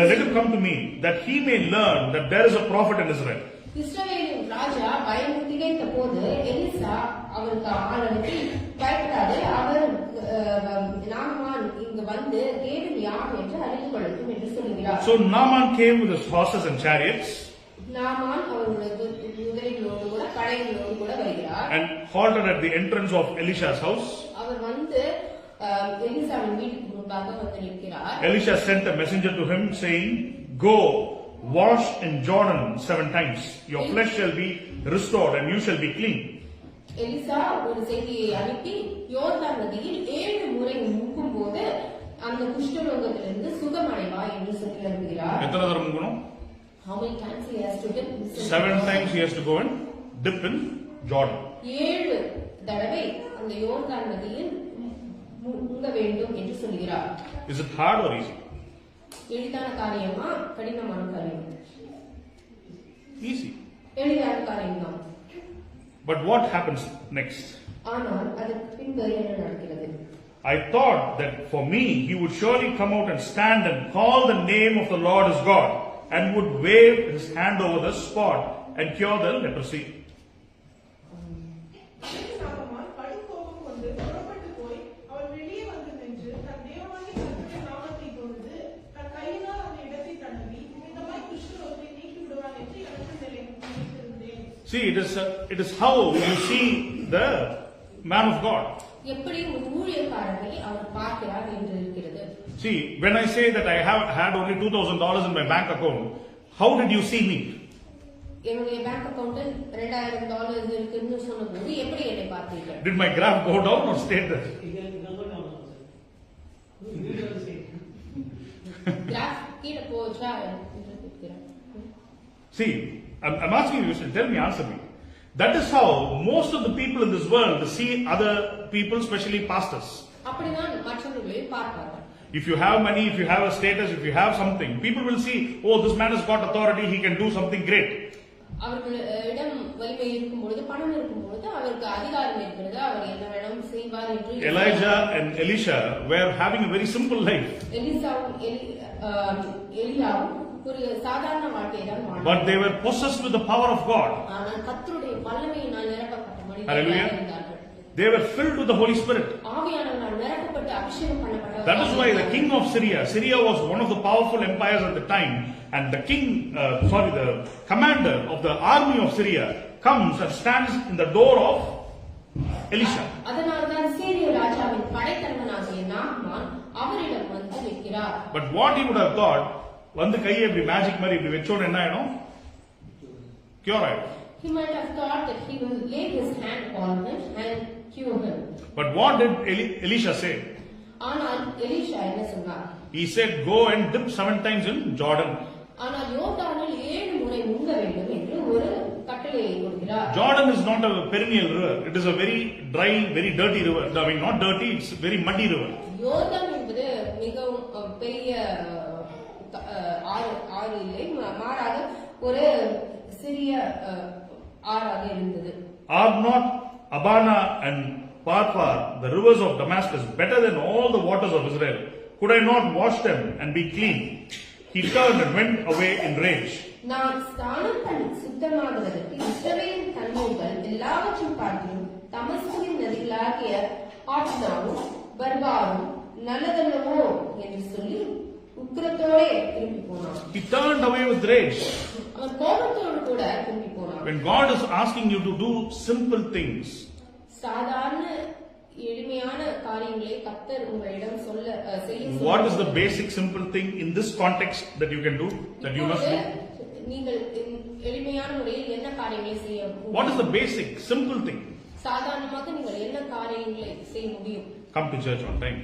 Let him come to me, that he may learn that there is a prophet in Israel. இஸ்ரவேலின் ராஜா பயந்து திகைத்த போது Elisha அவருக்கு ஆள் அனுப்பி, பயப்படாது, அவர் நாமான் இங்கு வந்து தேவன் யார் என்று அறிந்து கொள்ளட்டும் என்று சொல்கிறார். So Naaman came with his horses and chariots, Naaman அவருடைய குதிரைகளோடு கூட படைகளோடு கூட வருகிறார். and halted at the entrance of Elisha's house. அவர் வந்து எலிசாவின் வீட்டுக்கு முன்பாக வந்து நிற்கிறார். Elisha sent a messenger to him saying, go, wash in Jordan 7 times. Your flesh shall be restored and you shall be clean. Elisha ஒரு செய்தியை அனுப்பி யோர்தான் நதியில் 7 முறை முக்கும் போது அந்த குஷ்டரோகத்திலிருந்து சுகமடைவாய் என்று சொல்லி அனுப்புகிறார். எத்தனை தடவை முங்கணும்? How many times he has to dip? 7 times he has to go and dip in Jordan. 7 தடவை அந்த யோர்தான் நதியில் முங்க வேண்டும் என்று சொல்கிறார். Is it hard or easy? எளிதான காரியமா கடினமான காரியம்? Easy. எளிதான காரியம்தான். But what happens next? ஆனால் அதற்கு பின்பு என்ன நடக்கிறது? I thought that for me he would surely come out and stand and call the name of the Lord as God and would wave his hand over the spot and cure the leprosy. Naaman கடும் கோபம் கொண்டு புறப்பட்டு போய் அவன் வெளியே வந்து நின்று தன் தேவனாகிய கர்த்தருடைய நாமத்தை தொழுது தன் கையினால் அந்த இடத்தை தடவி இந்தமாய் குஷ்டரோகத்தை நீக்கி விடுவான் என்று எனக்கு நினைத்திருந்தேன். See, it is how you see the man of God. எப்படி ஒரு ஊழியக்காரனை அவர் பார்க்கிறார் என்று இருக்கிறது. See, when I say that I have had only $2,000 in my bank account, how did you see me? என்னுடைய பேங்க் அக்கவுண்டில் $2000 இருக்குன்னு சொன்னபோது எப்படி என்னை பார்த்தீர்கள்? Did my graph go down or stay there? Graph கீழே போச்சா என்று கேட்கிறேன். See, I'm asking you, tell me, answer me. That is how most of the people in this world see other people, especially pastors. அப்படிதான் மற்றவர்களை பார்ப்பார்கள். If you have money, if you have a status, if you have something, people will see, oh, this man has got authority, he can do something great. அவர்களிடம் வலிமை இருக்கும் பொழுது, பணம் இருக்கும் பொழுது அவருக்கு அதிகாரம் இருக்கிறது, அவர் என்ன வேணும் செய்வார் என்று. Elijah and Elisha were having a very simple life. எலியாவும் ஒரு சாதாரண வாழ்க்கையை தான் வாழ்ந்தார்கள். But they were possessed with the power of God. ஆனால் கர்த்தருடைய வல்லமையினால் நிரப்பப்பட்ட Hallelujah. மனிதர்களாக இருந்தார்கள். They were filled with the Holy Spirit. ஆவியானவரால் நிரப்பப்பட்டு அபிஷேகம் பண்ணப்பட்டவர்கள். That is why the king of Syria was one of the powerful empires at the time, and the the commander of the army of Syria comes and stands in the door of Elisha. அதனால்தான் சீரிய ராஜாவின் படைத்தலைவனாகிய நாகமான் அவரிடம் வந்து நிற்கிறார். But what he would have thought, வந்து கையை இப்படி magic மாதிரி இப்படி வெச்சோட என்ன ஆயிடும்? கியூர் ஆயிடும். He might have thought that he will lay his hand on him and cure him. But what did Elisha say? ஆனால் எலிஷா என்ன சொன்னார்? He said, go and dip 7 times in Jordan. ஆனால் யோர்தானில் 7 முறை முங்க வேண்டும் என்று ஒரு கட்டளையை கொடுக்கிறார். Jordan is not a perennial river. It is a very dry, very dirty river. I mean, not dirty, it's very muddy river. யோர்தான் என்பது மிகவும் பெரிய ஆறு இல்லை, மாறாக ஒரு சிறிய ஆறாக இருந்தது. Are not Abana and Pharpar, the rivers of Damascus, better than all the waters of Israel? Could I not wash them and be clean? He turned and went away in rage. நான் ஸ்நானம் பண்ணி சுத்தமாகுவதற்கு இஸ்ரவேலின் தண்ணீர்கள் எல்லாவற்றையும் பார்த்தும் தமஸ்குவின் நதிகளாகிய ஆத்னாவும் பர்பாரும் நல்லதல்லவோ என்று சொல்லி உக்கிரத்தோடே திரும்பி போனான். He turned away with rage. அவன் கோபத்தோடு கூட திரும்பி போனான். When God is asking you to do simple things, சாதாரண எளிமையான காரியங்களை கர்த்தர் உங்களிடம் செய்ய what is the basic simple thing in this context that you can do, that you must do? நீங்கள் எளிமையான முறையில் என்ன காரியங்களை செய்ய முடியும்? What is the basic simple thing? சாதாரணமாக நீங்கள் என்ன காரியங்களை செய்ய முடியும்? Come to church on time.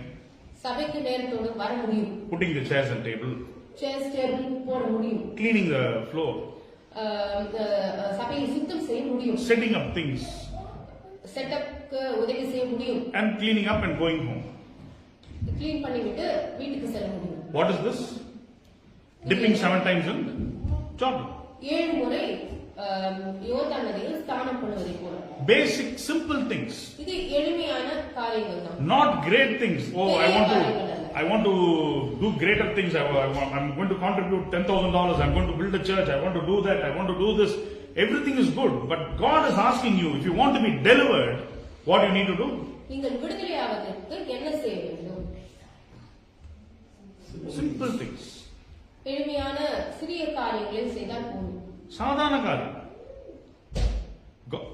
சபைக்கு நேரத்தோடு வர முடியும். Putting the chairs and table. Chairs table போட முடியும். Cleaning the floor. சபையை சுத்தம் செய்ய முடியும். Setting up things. செட்டப்க்கு உதவி செய்ய முடியும். And cleaning up and going home. Clean பண்ணிவிட்டு வீட்டுக்கு செல்ல முடியும். What is this? Dipping 7 times in Jordan. 7 முறை யோர்தான் நதியில் ஸ்நானம் பண்ணுவதை போல. Basic simple things. இது எளிமையான காரியங்கள் தான். Not great things. Oh, I want to do greater things. I'm going to contribute $10,000. I'm going to build a church. I want to do that. I want to do this. Everything is good, but God is asking you, if you want to be delivered, what you need to do? நீங்கள் விடுதலையாவதற்கு என்ன செய்ய வேண்டும்? Simple things. எளிமையான சிறிய காரியங்களை செய்தால் போதும். சாதாரண காரியம்.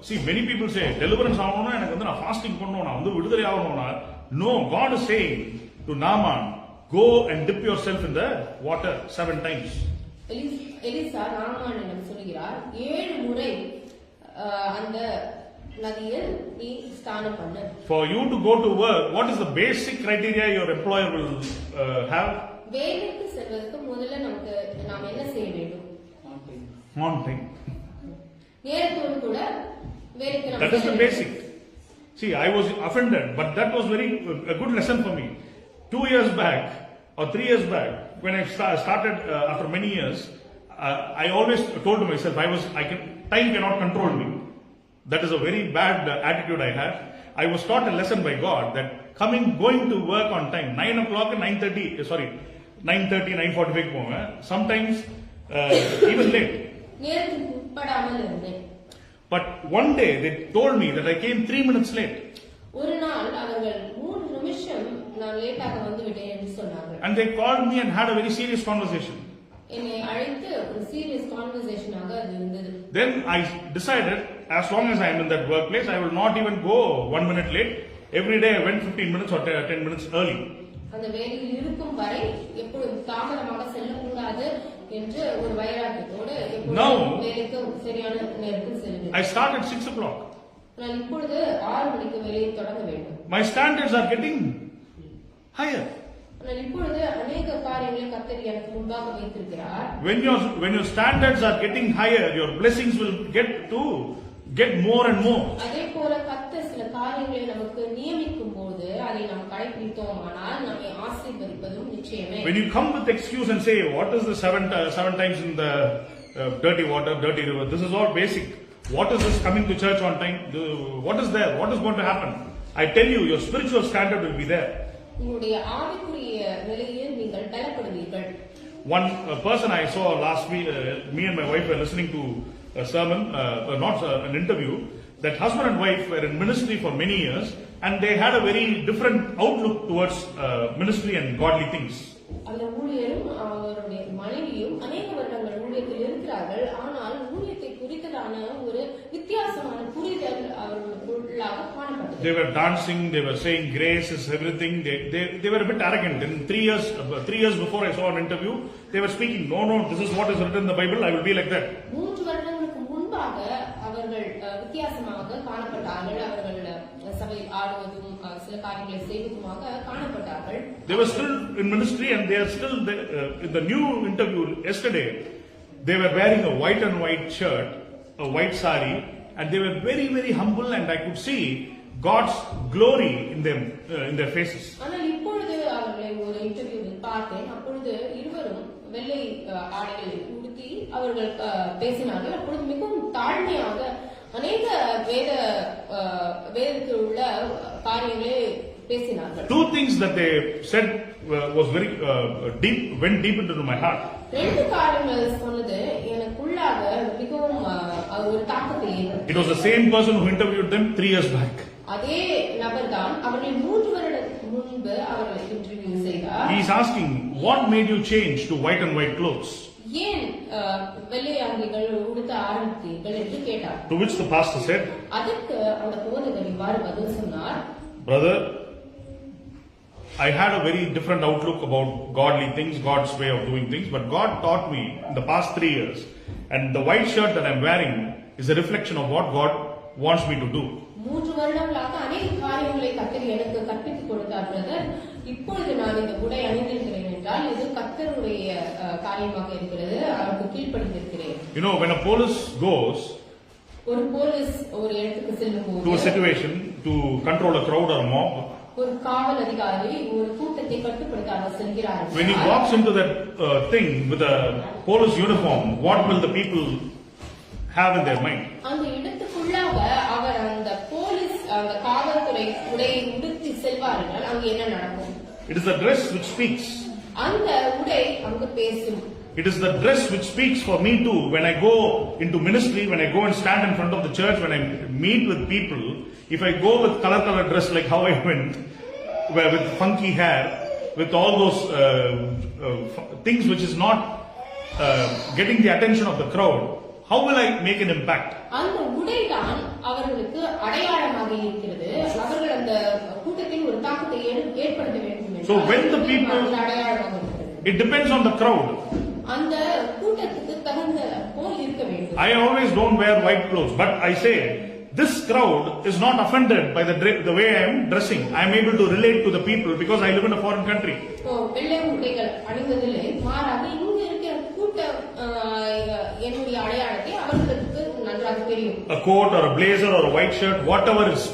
See, many people say, deliverance ஆகணும்னா எனக்கு வந்து நான் fasting பண்ணணும், நான் வந்து விடுதலை ஆகணும்னா, no, God is saying to Naaman, go and dip yourself in the water 7 times. Elisha நாமானிடம் சொல்கிறார், 7 முறை அந்த நதியில் நீ ஸ்நானம் பண்ணு. For you to go to work, what is the basic criteria your employer will have? வேலைக்கு செல்வதற்கு முதல்ல நாம் என்ன செய்ய வேண்டும்? On time. நேரத்தோடு கூட வேலைக்கு நாம். That is the basic. See, I was offended, but that was a good lesson for me. 2 years back or 3 years back, when I started after many years, I always told to myself, time cannot control me. That is a very bad attitude I had. I was taught a lesson by God that going to work on time, 9 o'clock and 9:30, 9:45 போங்க. Sometimes even late. நேரத்துக்கு உட்படாமல் இருந்தேன். But one day they told me that I came 3 minutes late. ஒரு நாள் அவர்கள் 3 நிமிஷம் நான் லேட்டாக வந்து விட்டேன் என்று சொன்னார்கள். And they called me and had a very serious conversation. என்னை அழைத்து ஒரு சீரியஸ் கான்வர்சேஷனாக அது இருந்தது. Then I decided, as long as I am in that workplace, I will not even go 1 minute late. Every day I went 15 minutes or 10 minutes early. அந்த வேலையில் இருக்கும் வரை எப்பொழுதும் தாமதமாக செல்லக்கூடாது என்று ஒரு வைராக்கியத்தோடு Now, எப்பொழுதும் வேலைக்கு சரியான நேரத்தில் செல்கிறேன். I start at 6 o'clock. நான் இப்பொழுது 6 மணிக்கு வேலையை தொடங்க வேண்டும். My standards are getting higher. நான் இப்பொழுது அநேக காரியங்களை கர்த்தர் எனக்கு முன்பாக வைத்திருக்கிறார். When your standards are getting higher, your blessings will get more and more. அதே போல கர்த்தர் சில காரியங்களை நமக்கு நியமிக்கும் போது அதை நாம் கடைபிடித்தோமானால் நம்மை ஆசீர்வதிப்பதும் நிச்சயமே. When you come with excuse and say, what is the seven times in the dirty water, dirty river? This is all basic. What is this coming to church on time? What is there? What is going to happen? I tell you, your spiritual standard will be there. உங்களுடைய ஆவிக்குரிய நிலையில் நீங்கள் பலப்படுவீர்கள். One person I saw last week, me and my wife were listening to a sermon, not an interview, that husband and wife were in ministry for many years and they had a very different outlook towards ministry and godly things. அந்த ஊழியரும் அவருடைய மனைவியும் அநேக வருடங்கள் ஊழியத்தில் இருக்கிறார்கள். ஆனால் ஊழியத்தை குறித்ததான ஒரு வித்தியாசமான புரிதல் அவர்களுக்குள்ளாக காணப்பட்டது. They were dancing, they were saying grace is everything. They were a bit arrogant. In 3 years before I saw an interview, they were speaking, no, this is what is written in the Bible, I will be like that. 3 வருடங்களுக்கு முன்பாக அவர்கள் வித்தியாசமாக காணப்பட்டார்கள். அவர்கள் சபையில் ஆடுவதும் சில காரியங்களை செய்வதுமாக காணப்பட்டார்கள். They were still in ministry and they are still in the new interview yesterday. They were wearing a white and white shirt, a white sari, and they were very, very humble, and I could see God's glory in them, in their faces. ஆனால் இப்பொழுது அவர்களை ஒரு இன்டர்வியூவில் பார்த்தேன். அப்பொழுது இருவரும் வெள்ளை ஆடைகளை உடுத்தி அவர்கள் பேசினார்கள். அப்பொழுது மிகவும் தாழ்மையாக அநேக வேதத்தில் உள்ள காரியங்களை பேசினார்கள். Two things that they said was very went deep into my heart. 2 காரியங்கள் சொன்னது எனக்குள்ளாக மிகவும் ஒரு தாக்கத்தை ஏற்படுத்தியது. It was the same person who interviewed them 3 years back. அதே நபர்தான் அவர்கள் 3 வருடத்துக்கு முன்பு அவர்களை இன்டர்வியூ செய்தார். He is asking, what made you change to white and white clothes? ஏன் வெள்ளை அங்கிகள் உடுத்த ஆரம்பித்தீர்கள் என்று கேட்டார். To which the pastor said, அதற்கு அந்த போதகர் இவ்வாறு பதில் சொன்னார். brother, I had a very different outlook about godly things, God's way of doing things, but God taught me in the past 3 years, and the white shirt that I'm wearing is a reflection of what God wants me to do. 3 வருடங்களாக அநேக காரியங்களை கர்த்தர் எனக்கு கற்பித்துக் கொடுத்தார் brother. இப்பொழுது நான் இந்த உடை அணிந்திருக்கிறேன் என்றால் இது கர்த்தருடைய காரியமாக இருக்கிறது. அவருக்கு கீழ்ப்படிந்திருக்கிறேன். You know, when a police goes ஒரு போலீஸ் ஒரு இடத்துக்கு செல்லும் to a போது situation to control a crowd or a mob, ஒரு காவல் அதிகாரி ஒரு கூட்டத்தை கட்டுப்படுத்த செல்கிறார். when he walks into that thing with a police uniform, what will the people have in their mind? அந்த இடத்துக்குள்ளாக அவர் அந்த போலீஸ் அந்த காவல்துறை உடையை உடுத்தி செல்வார்கள். அங்கு என்ன நடக்கும்? It is the dress which speaks. அந்த உடை அங்கு பேசும். It is the dress which speaks for me too. When I go into ministry, when I go and stand in front of the church, when I meet with people, if I go with color dress like how I went, with funky hair, with all those things which is not getting the attention of the crowd, how will I make an impact? அந்த உடைதான் அவர்களுக்கு அடையாளமாக இருக்கிறது. அவர்கள் அந்த கூட்டத்தில் ஒரு தாக்கத்தை ஏற்படுத்த வேண்டும் என்று. So when the people, அடையாளமாக இருக்கிறது. it depends on the crowd. அந்த கூட்டத்துக்கு தகுந்த போல் இருக்க வேண்டும். I always don't wear white clothes, but I say this crowd is not offended by the way I am dressing. I am able to relate to the people because I live in a foreign country. வெள்ளை உடைகள் அணிவதில்லை, மாறாக இங்கு இருக்கிற கூட்டம் என்னுடைய அடையாளத்தை அவர்களுக்கு நன்றாக தெரியும். A coat or a blazer or a white shirt, whatever is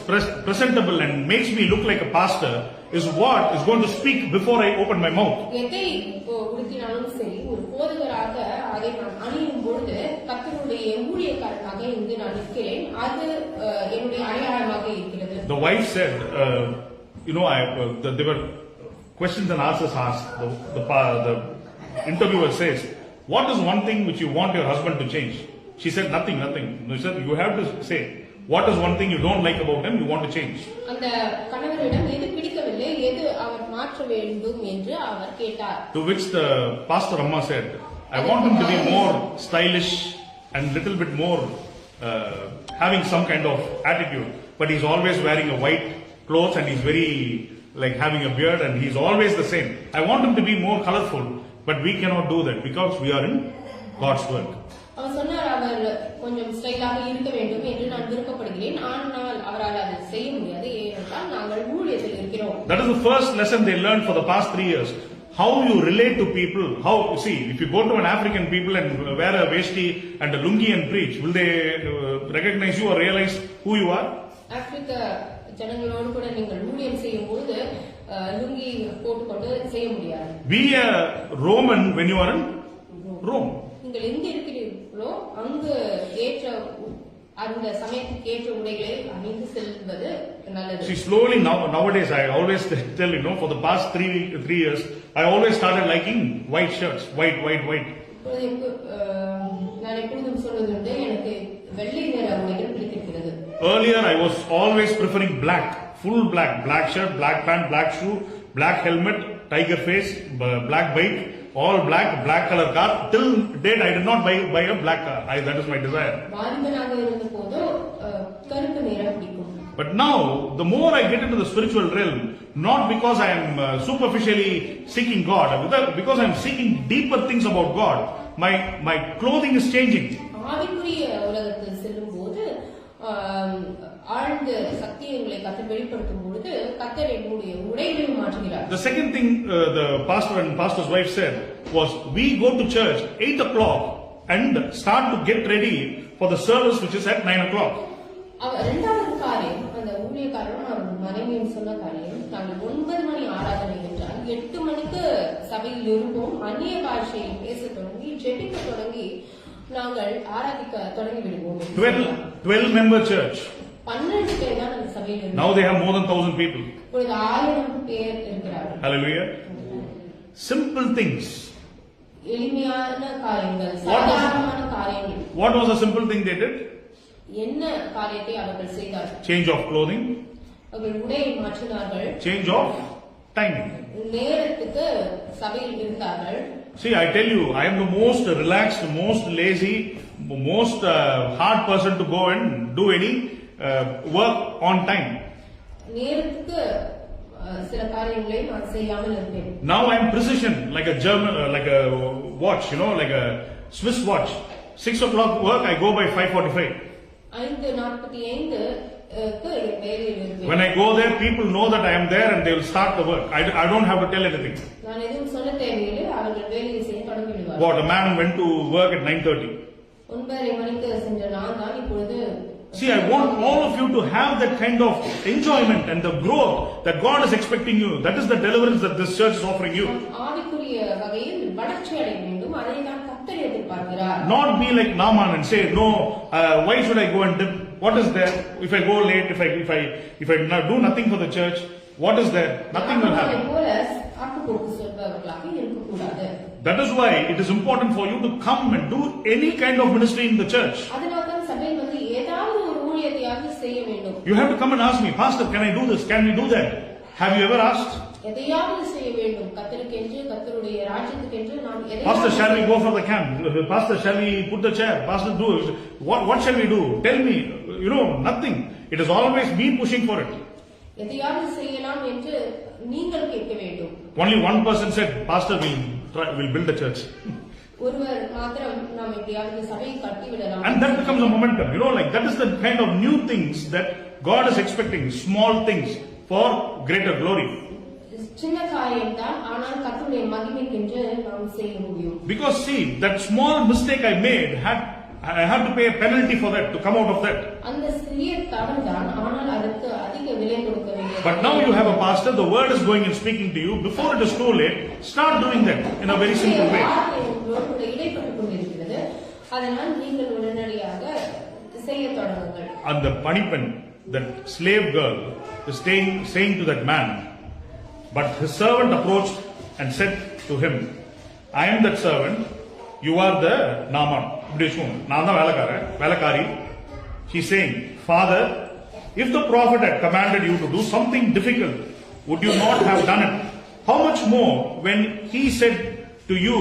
presentable and makes me look like a pastor is what is going to speak before I open my mouth. எதை உடுத்தினாலும் சரி, ஒரு போதகராக அதை நான் அணியும் பொழுது கர்த்தருடைய ஊழியக்காரனாக இங்கு நான் நிற்கிறேன். அது என்னுடைய அடையாளமாக இருக்கிறது. The wife said, there were questions and answers asked. The interviewer says, what is one thing which you want your husband to change? She said, nothing. She said, you have to say, what is one thing you don't like about him, you want to change? அந்த கணவரிடம் எது பிடிக்கவில்லை, எது அவர் மாற்ற வேண்டும் என்று அவர் கேட்டார். To which the pastor Amma said, I want him to be more stylish and little bit more having some kind of attitude, but he's always wearing a white clothes and he's very like having a beard and he's always the same. I want him to be more colorful, but we cannot do that because we are in God's work. அவர் சொன்னார், அவர் கொஞ்சம் ஸ்டைலாக இருக்க வேண்டும் என்று நான் விருப்பப்படுகிறேன், ஆனால் அவரால் அதை செய்ய முடியாது, ஏனென்றால் நாங்கள் ஊழியத்தில் இருக்கிறோம். That is the first lesson they learned for the past 3 years. How you relate to people. How, see, if you go to an African people and wear a vesti and a lungi and preach, will they recognize you or realize who you are? ஆப்பிரிக்க ஜனங்களோடு கூட நீங்கள் ஊழியம் செய்யும் பொழுது லுங்கி போட்டுக்கொண்டு செய்ய முடியாது. Be a Roman when you are in Rome. நீங்கள் எங்க இருக்கிறீர்களோ அங்கு ஏற்ற அந்த சமயத்துக்கு ஏற்ற உடைகளை அணிந்து செல்வது நல்லது. See, slowly nowadays I always tell for the past 3 years I always started liking white shirts, white. நான் எப்பொழுதும் சொல்வதுண்டு, எனக்கு வெள்ளை நிற உடைகள் பிடித்திருக்கிறது. Earlier I was always preferring black, full black shirt, black pant, black shoe, black helmet, tiger face, black bike, all black color car. Till date I did not buy a black car. That is my desire. வாலிபனாக இருந்தபோது கருப்பு நிறம் பிடிக்கும். But now the more I get into the spiritual realm, not because I am superficially seeking God, because I am seeking deeper things about God, my clothing is changing. ஆவிக்குரிய உலகத்தில் செல்லும் போது ஆழ்ந்த சத்தியங்களை கர்த்தர் வெளிப்படுத்தும் பொழுது கர்த்தர் என்னுடைய உடைகளை மாற்றுகிறார். The second thing the pastor and pastor's wife said was, we go to church 8 o'clock and start to get ready for the service which is at 9 o'clock. இரண்டாவது காரியம், அந்த ஊழியக்காரரும் அவர் மனைவியும் சொன்ன காரியம், நாங்கள் 9 மணி ஆராதனை என்றால் 8 மணிக்கு சபையில் இருப்போம், அந்நிய பாஷையை பேச தொடங்கி ஜெபிக்க தொடங்கி நாங்கள் ஆராதிக்க தொடங்கி விடுவோம். 12 member church. 12 பேர் தான் அந்த சபையில் இருந்தோம். Now they have more than 1,000 people. இப்பொழுது 1000 பேர் இருக்கிறார்கள். Hallelujah. Simple things. எளிமையான காரியங்கள், சாதாரணமான காரியங்கள். What was the simple thing they did? என்ன காரியத்தை அவர்கள் செய்தார்கள்? Change of clothing. அவர்கள் உடையை மாற்றினார்கள். Change of timing. நேரத்துக்கு சபையில் இருந்தார்கள். See, I tell you, I am the most relaxed, most lazy, most hard person to go and do any work on time. நேரத்துக்கு சில காரியங்களை நான் செய்யாமல் இருந்தேன். Now I am precision, like a German, like a watch, like a Swiss watch. 6 o'clock work, I go by 5:45. 5:45 When I go there, people know that I am there and they will start the work. I don't have to tell anything. நான் எதுவும் சொல்ல தேவையில்லை, அவர்கள் வேலையை செய்ய தொடங்கி விடுவார்கள். What, a man went to work at 9:30. 9:30 மணிக்கு சென்ற நான் தான் இப்பொழுது. See, I want all of you to have that kind of enjoyment and the growth that God is expecting you. That is the deliverance that this church is offering you. ஆவிக்குரிய வகையில் வளர்ச்சி அடைய வேண்டும், அதை தான் கர்த்தர் எதிர்பார்க்கிறார். Not be like Naaman and say, no, why should I go and dip? What is there? If I go late, if I do nothing for the church, what is there? Nothing will happen. That is why it is important for you to come and do any kind of ministry in the church. You have to come and ask me, Pastor, can I do this? Can we do that? Have you ever asked? Pastor, shall we go for the camp? Pastor, shall we put the chair? Pastor, do it. What shall we do? Tell me. Nothing. It is always me pushing for it. Only one person said, Pastor, we'll build the church. And that becomes a momentum. Like that is the kind of new things that God is expecting. Small things for greater glory. Because see, that small mistake I made, I had to pay a penalty for that, to come out of that. But now you have a pastor, the word is going and speaking to you. Before it is too late, start doing that in a very simple way. And the Panipan, that slave girl, is saying to that man, but his servant approached and said to him, I am that servant, you are the Naaman. She's saying, Father, if the prophet had commanded you to do something difficult, would you not have done it? How much more when he said to you,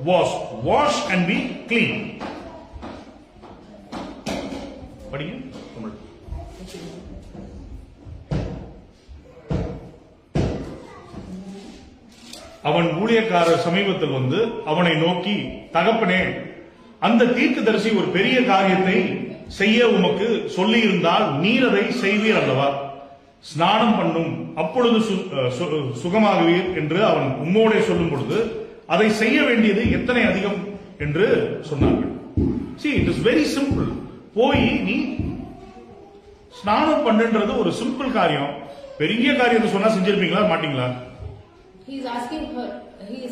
wash and be clean? அவன் ஊழியக்காரர் சமீபத்தில் வந்து அவனை நோக்கி, தகப்பனே, அந்த தீர்க்கதரிசி ஒரு பெரிய காரியத்தை செய்ய உமக்கு சொல்லி இருந்தால் நீர் அதை செய்வீர் அல்லவா? ஸ்நானம் பண்ணும், அப்பொழுது சுகமாகுவீர் என்று அவன் உம்மோடே சொல்லும் பொழுது அதை செய்ய வேண்டியது எத்தனை அதிகம் என்று சொன்னார்கள். See, it is very simple. போய் நீ ஸ்நானம் பண்ணுன்றது ஒரு சிம்பிள் காரியம். பெரிய காரியம் சொன்னா செஞ்சிருப்பீங்களா மாட்டீங்களா? He is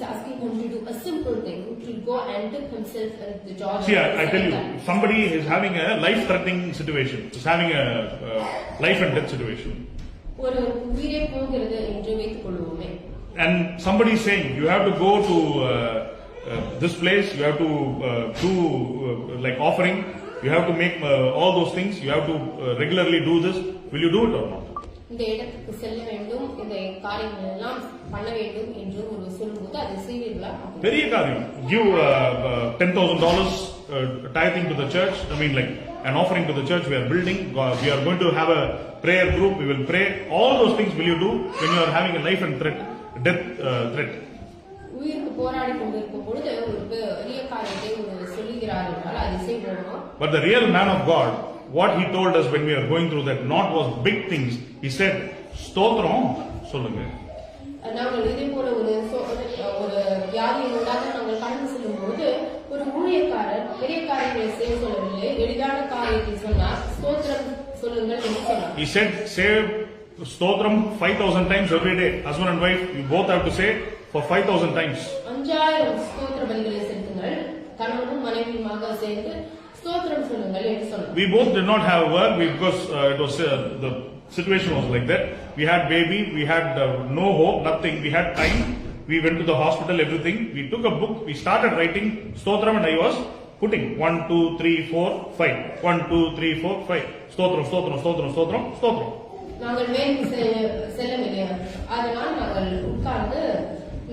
asking him to do a simple thing, to go and dip himself in the Jordan. See, I tell you, somebody is having a life-threatening situation, is having a life and death situation. ஒரு உயிரே போகிறது என்று வைத்துக் கொள்வோமே. And somebody is saying, you have to go to this place, you have to do like offering, you have to make all those things, you have to regularly do this. Will you do it or not? இந்த இடத்துக்கு செல்ல வேண்டும், இந்த காரியங்கள் எல்லாம் பண்ண வேண்டும் என்று ஒரு சொல்லும்போது அதை செய்வீர்களா? பெரிய காரியம். Give $10,000 tithing to the church. I mean, like an offering to the church. We are building. We are going to have a prayer group. We will pray. All those things will you do when you are having a life and death threat? உயிருக்கு போராடி கொண்டிருக்கும் பொழுது ஒரு பெரிய காரியத்தை சொல்லுகிறார் என்றால் அதை செய்வோமா? But the real man of God, what he told us when we are going through that, not was big things. He said, ஸ்தோத்திரம் சொல்லுங்க. நாங்கள் இதே போல ஒரு வியாதியினூடாக நாங்கள் கடந்து செல்லும் போது ஒரு ஊழியக்காரர் பெரிய காரியங்களை செய்ய சொல்லவில்லை, எளிதான காரியத்தை சொன்னார், ஸ்தோத்திரம் சொல்லுங்கள் என்று சொன்னார். He said, say ஸ்தோத்திரம் 5,000 times every day. Husband and wife, you both have to say for 5,000 times. 5,000 ஸ்தோத்திர பலிகளை செலுத்துங்கள், கணவனும் மனைவியுமாக சேர்ந்து ஸ்தோத்திரம் சொல்லுங்கள் என்று சொன்னார். We both did not have work because it was the situation was like that. We had baby, we had no hope, nothing. We had time. We went to the hospital, everything. We took a book, we started writing Stotram, and I was putting 1, 2, 3, 4, 5. 1, 2, 3, 4, 5. Stotram, Stotram, Stotram, Stotram, Stotram. நாங்கள் வேலைக்கு செல்லவில்லை, அதனால் நாங்கள் உட்கார்ந்து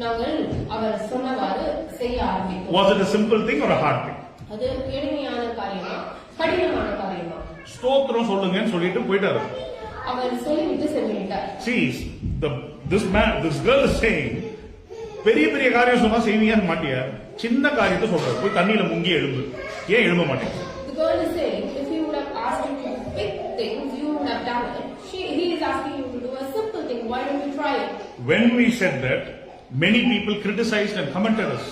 நாங்கள் அவர் சொன்னவாறு செய்ய ஆரம்பித்தோம். Was it a simple thing or a hard thing? அது எளிமையான காரியமா கடினமான காரியமா? ஸ்தோத்திரம் சொல்லுங்கன்னு சொல்லிட்டு போயிட்டாரு. அவர் சொல்லிவிட்டு சென்றுவிட்டார். See, this girl is saying, பெரிய பெரிய காரியம் சொன்னா செய்வீங்கன்னு மாட்டியா, சின்ன காரியத்தை சொல்றாரு, போய் தண்ணியில முங்கி எழும்பு. ஏன் எழும்ப மாட்டேங்க? The girl is saying, if you would have asked him to do big things, you would have done it. He is asking you to do a simple thing. Why don't you try it? When we said that, many people criticized and commented us.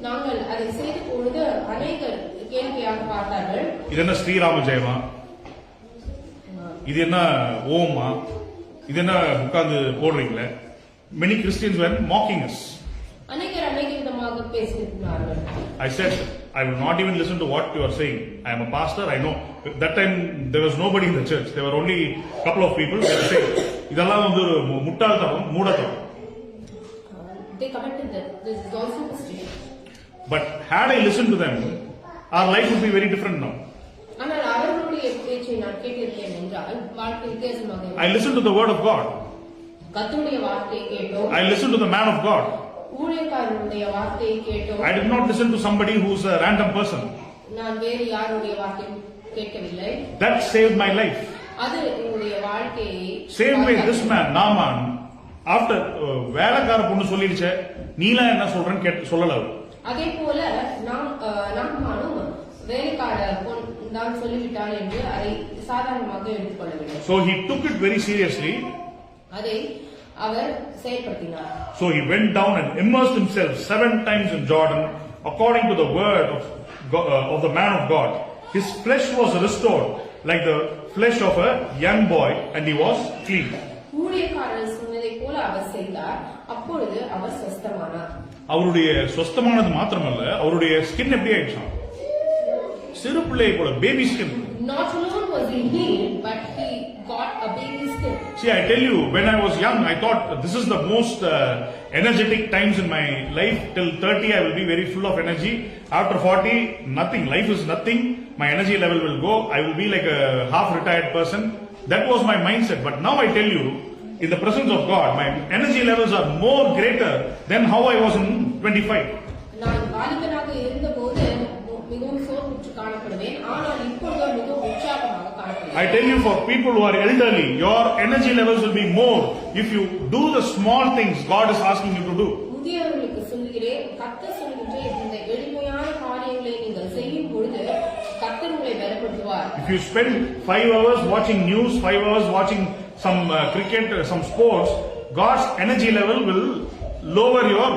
நாங்கள் அதை செய்த பொழுது அநேகர் கேள்வியாக பார்த்தார்கள். இது என்ன ஸ்ரீராம ஜெயமா, இது என்ன ஓமா, இது என்ன உட்கார்ந்து போடுறீங்களே? Many Christians were mocking us. அநேகர் அநேக விதமாக பேசினார்கள். I said, I will not even listen to what you are saying. I am a pastor, I know. That time there was nobody in the church. There were only a couple of people. They were saying, இதெல்லாம் வந்து ஒரு முட்டாள்தனம், மூடத்தனம். They commented that this is also Christian. But had I listened to them, our life would be very different now. ஆனால் அவர்களுடைய பேச்சை நான் கேட்டிருக்கேன் என்றால் வாழ்க்கை வித்தியாசமாக. I listened to the word of God. கர்த்தருடைய வார்த்தையை கேட்டோம். I listened to the man of God. ஊழியக்காரருடைய வார்த்தையை கேட்டோம். I did not listen to somebody who is a random person. நான் வேறு யாருடைய வார்த்தையும் கேட்கவில்லை. That saved my life. அது என்னுடைய வாழ்க்கையை. Same way this man, Naaman, after வேலைக்கார பொண்ணு சொல்லிடுச்சே, நீலாம் என்ன சொல்றேன்னு கேட்டு சொல்லல. அதே போல நாமானும் வேலைக்கார பொண்ணு தான் சொல்லிவிட்டாள் என்று அதை சாதாரணமாக எடுத்துக்கொள்ளவில்லை. So he took it very seriously. அதை அவர் செயல்படுத்தினார். So he went down and immersed himself 7 times in Jordan according to the word of the man of God. His flesh was restored like the flesh of a young boy and he was clean. ஊழியக்காரர் சொன்னதை போல அவர் செய்தார், அப்பொழுது அவர் சுத்தமானார். அவருடைய சுத்தமானது மாத்திரமல்ல, அவருடைய skin எப்படி ஆயிடுச்சு? சிறு பிள்ளை போல, baby skin. Not alone was he healed, but he got a baby skin. See, I tell you, when I was young, I thought this is the most energetic times in my life. Till 30, I will be very full of energy. After 40, nothing. Life is nothing. My energy level will go. I will be like a half-retired person. That was my mindset. But now I tell you, in the presence of God, my energy levels are more greater than how I was in 25. நான் வாலிபனாக இருந்தபோது மிகவும் சோர்வுற்று காணப்படுவேன், ஆனால் இப்பொழுது மிகவும் உற்சாகமாக காணப்படுவேன். I tell you, for people who are elderly, your energy levels will be more if you do the small things God is asking you to do. முதியவர்கள் கர்த்தர் சொல்கின்ற இந்த எளிமையான காரியங்களை நீங்கள் செய்யும் பொழுது கர்த்தர் உங்களை பலப்படுத்துவார். If you spend 5 hours watching news, 5 hours watching some cricket, some sports, God's energy level will lower your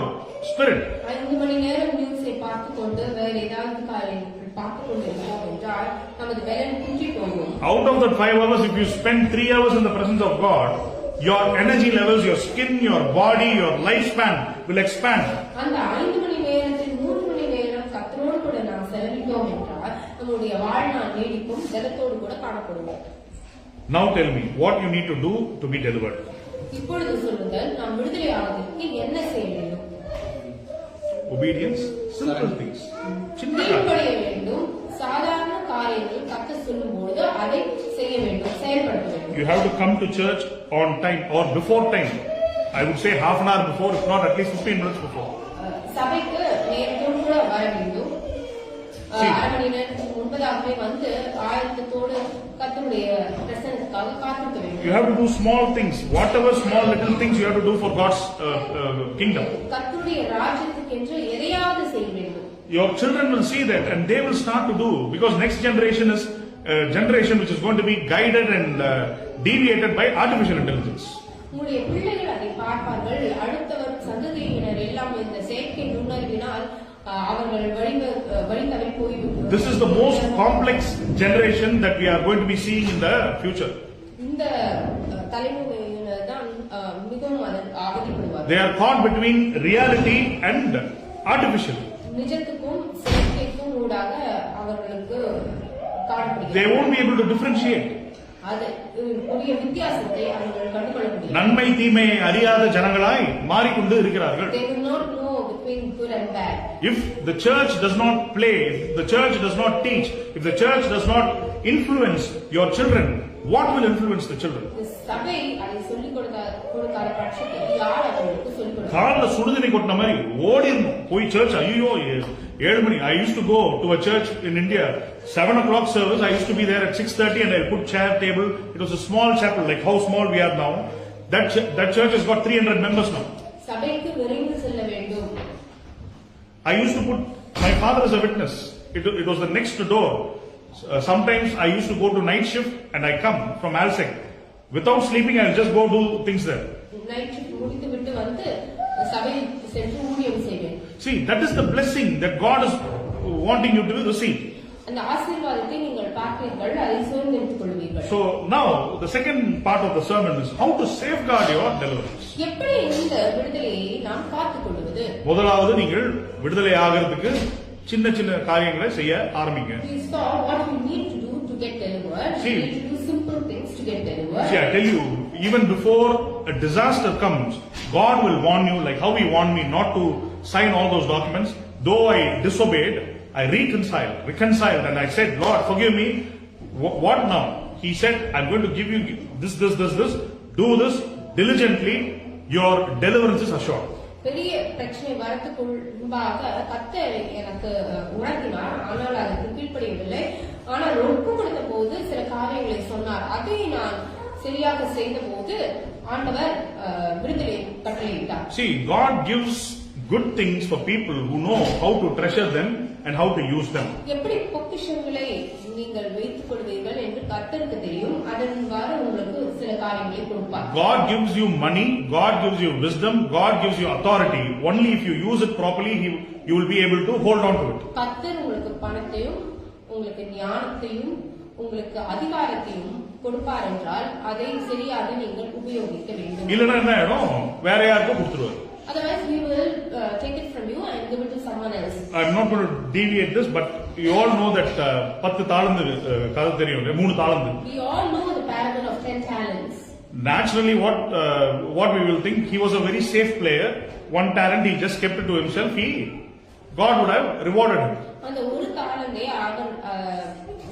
spirit. 5 மணி நேரம் நியூஸை பார்த்துக்கொண்டு வேற ஏதாவது காரியங்கள் பார்த்துக்கொண்டு இருக்கிறோம் என்றால் நமது பலன் குன்றி போகும். Out of that 5 hours, if you spend 3 hours in the presence of God, your energy levels, your skin, your body, your lifespan will expand. அந்த 5 மணி நேரத்தில் 3 மணி நேரம் கர்த்தரோடு கூட நாம் செலவிட்டோம் என்றால் நம்முடைய வாழ்நாள் நீடிக்கும், பலத்தோடு கூட காணப்படுவோம். Now tell me, what you need to do to be delivered? இப்பொழுது சொல்லுங்கள், நாம் விடுதலை ஆவதற்கு என்ன செய்ய வேண்டும்? Obedience, simple things. சின்ன காரியம். கீழ்ப்படிய வேண்டும். சாதாரண காரியங்கள் கர்த்தர் சொல்லும்போது அதை செய்ய வேண்டும், செயல்படுத்த வேண்டும். You have to come to church on time or before time. I would say half an hour before, if not at least 15 minutes before. சபைக்கு நேரத்தோடு கூட வர வேண்டும். அரை மணி நேரத்துக்கு முன்பதாகவே வந்து ஆயத்தத்தோடு கர்த்தருடைய பிரசன்னத்துக்காக காத்திருக்க வேண்டும். You have to do small things, whatever small little things you have to do for God's kingdom. கர்த்தருடைய ராஜ்யத்துக்கென்று எதையாவது செய்ய வேண்டும். Your children will see that and they will start to do, because next generation is a generation which is going to be guided and deviated by artificial intelligence. உங்களுடைய பிள்ளைகள் அதை பார்ப்பார்கள். அடுத்தவர் சந்ததியினர் எல்லாம் இந்த செயற்கை நுண்ணறிவினால் அவர்கள் வழிந்தவை போய்விடும். This is the most complex generation that we are going to be seeing in the future. இந்த தலைமுறையினர் தான் மிகவும் அவதிப்படுவார்கள். They are caught between reality and artificial. நிஜத்துக்கும் செயற்கைக்கும் ஊடாக அவர்களுக்கு காணப்படுகிறது. They won't be able to differentiate. அது உரிய வித்தியாசத்தை அவர்கள் கண்டுகொள்ள முடியும். நன்மை தீமையை அறியாத ஜனங்களாய் மாறிக்கொண்டு இருக்கிறார்கள். They will not know between good and bad. If the church does not play, if the church does not teach, if the church does not influence your children, what will influence the children? சபை அதை சொல்லிக் கொடுக்காத பட்சத்தில் யார் அவர்களுக்கு சொல்லிக் கொடுப்பார்? காலைல சுடுதண்ணி கொட்டின மாதிரி ஓடி போய் சர்ச். ஐயோ 7 மணி. I used to go to a church in India, 7 o'clock service. I used to be there at 6:30 and I put chair, table. It was a small chapel, like how small we are now. That church has got 300 members now. சபைக்கு விரைந்து செல்ல வேண்டும். I used to put my father as a witness. It was the next door. Sometimes I used to go to night shift and I come from Alsec. Without sleeping, I'll just go do things there. Night shift முடித்து விட்டு வந்து சபையில் சென்று ஊழியம் செய்வேன். See, that is the blessing that God is wanting you to receive. அந்த ஆசீர்வாதத்தை நீங்கள் பார்ப்பீர்கள், அதை சுதந்திரித்துக் கொள்வீர்கள். So now the second part of the sermon is how to safeguard your deliverance. எப்படி இந்த விடுதலையை நாம் காத்துக் கொள்வது? முதலாவது நீங்கள் விடுதலை ஆகிறதுக்கு சின்ன சின்ன காரியங்களை செய்ய ஆரம்பிங்க. We saw what we need to do to get delivered. We need to do simple things to get delivered. See, I tell you, even before a disaster comes, God will warn you, like how He warned me not to sign all those documents. Though I disobeyed, I reconciled, and I said, Lord, forgive me. What now? He said, I'm going to give you this. Do this diligently. Your deliverance is assured. பெரிய பிரச்சனை வரத்துக்கு முன்பாக கர்த்தர் எனக்கு உணர்த்தினார். ஆனால் அதற்கு கீழ்ப்படியவில்லை. ஆனால் ஒப்பு கொடுத்த போது சில காரியங்களை சொன்னார். அதை நான் சரியாக செய்த போது ஆண்டவர் விடுதலை கட்டளையிட்டார். See, God gives good things for people who know how to treasure them and how to use them. எப்படி பொக்கிஷங்களை நீங்கள் வைத்துக் கொள்வீர்கள் என்று கர்த்தருக்கு தெரியும். அதன்வாறு உங்களுக்கு சில காரியங்களை கொடுப்பார். God gives you money, God gives you wisdom, God gives you authority. Only if you use it properly, you will be able to hold on to it. கர்த்தர் உங்களுக்கு பணத்தையும் உங்களுக்கு ஞானத்தையும் உங்களுக்கு அதிகாரத்தையும் கொடுப்பார் என்றால் அதை சரியாக நீங்கள் உபயோகிக்க வேண்டும். இல்லைன்னா என்ன ஆயிடும்? வேற யாருக்கும் கொடுத்துருவாரு. Otherwise, we will take it from you and give it to someone else. I'm not going to deviate this, but you all know that 10 தாளந்து கதை தெரியும், 3 தாளந்து. We all know the parable of 10 talents. Naturally, what we will think, he was a very safe player. 1 talent, he just kept it to himself. God would have rewarded him. அந்த ஒரு தாளந்தை அவர்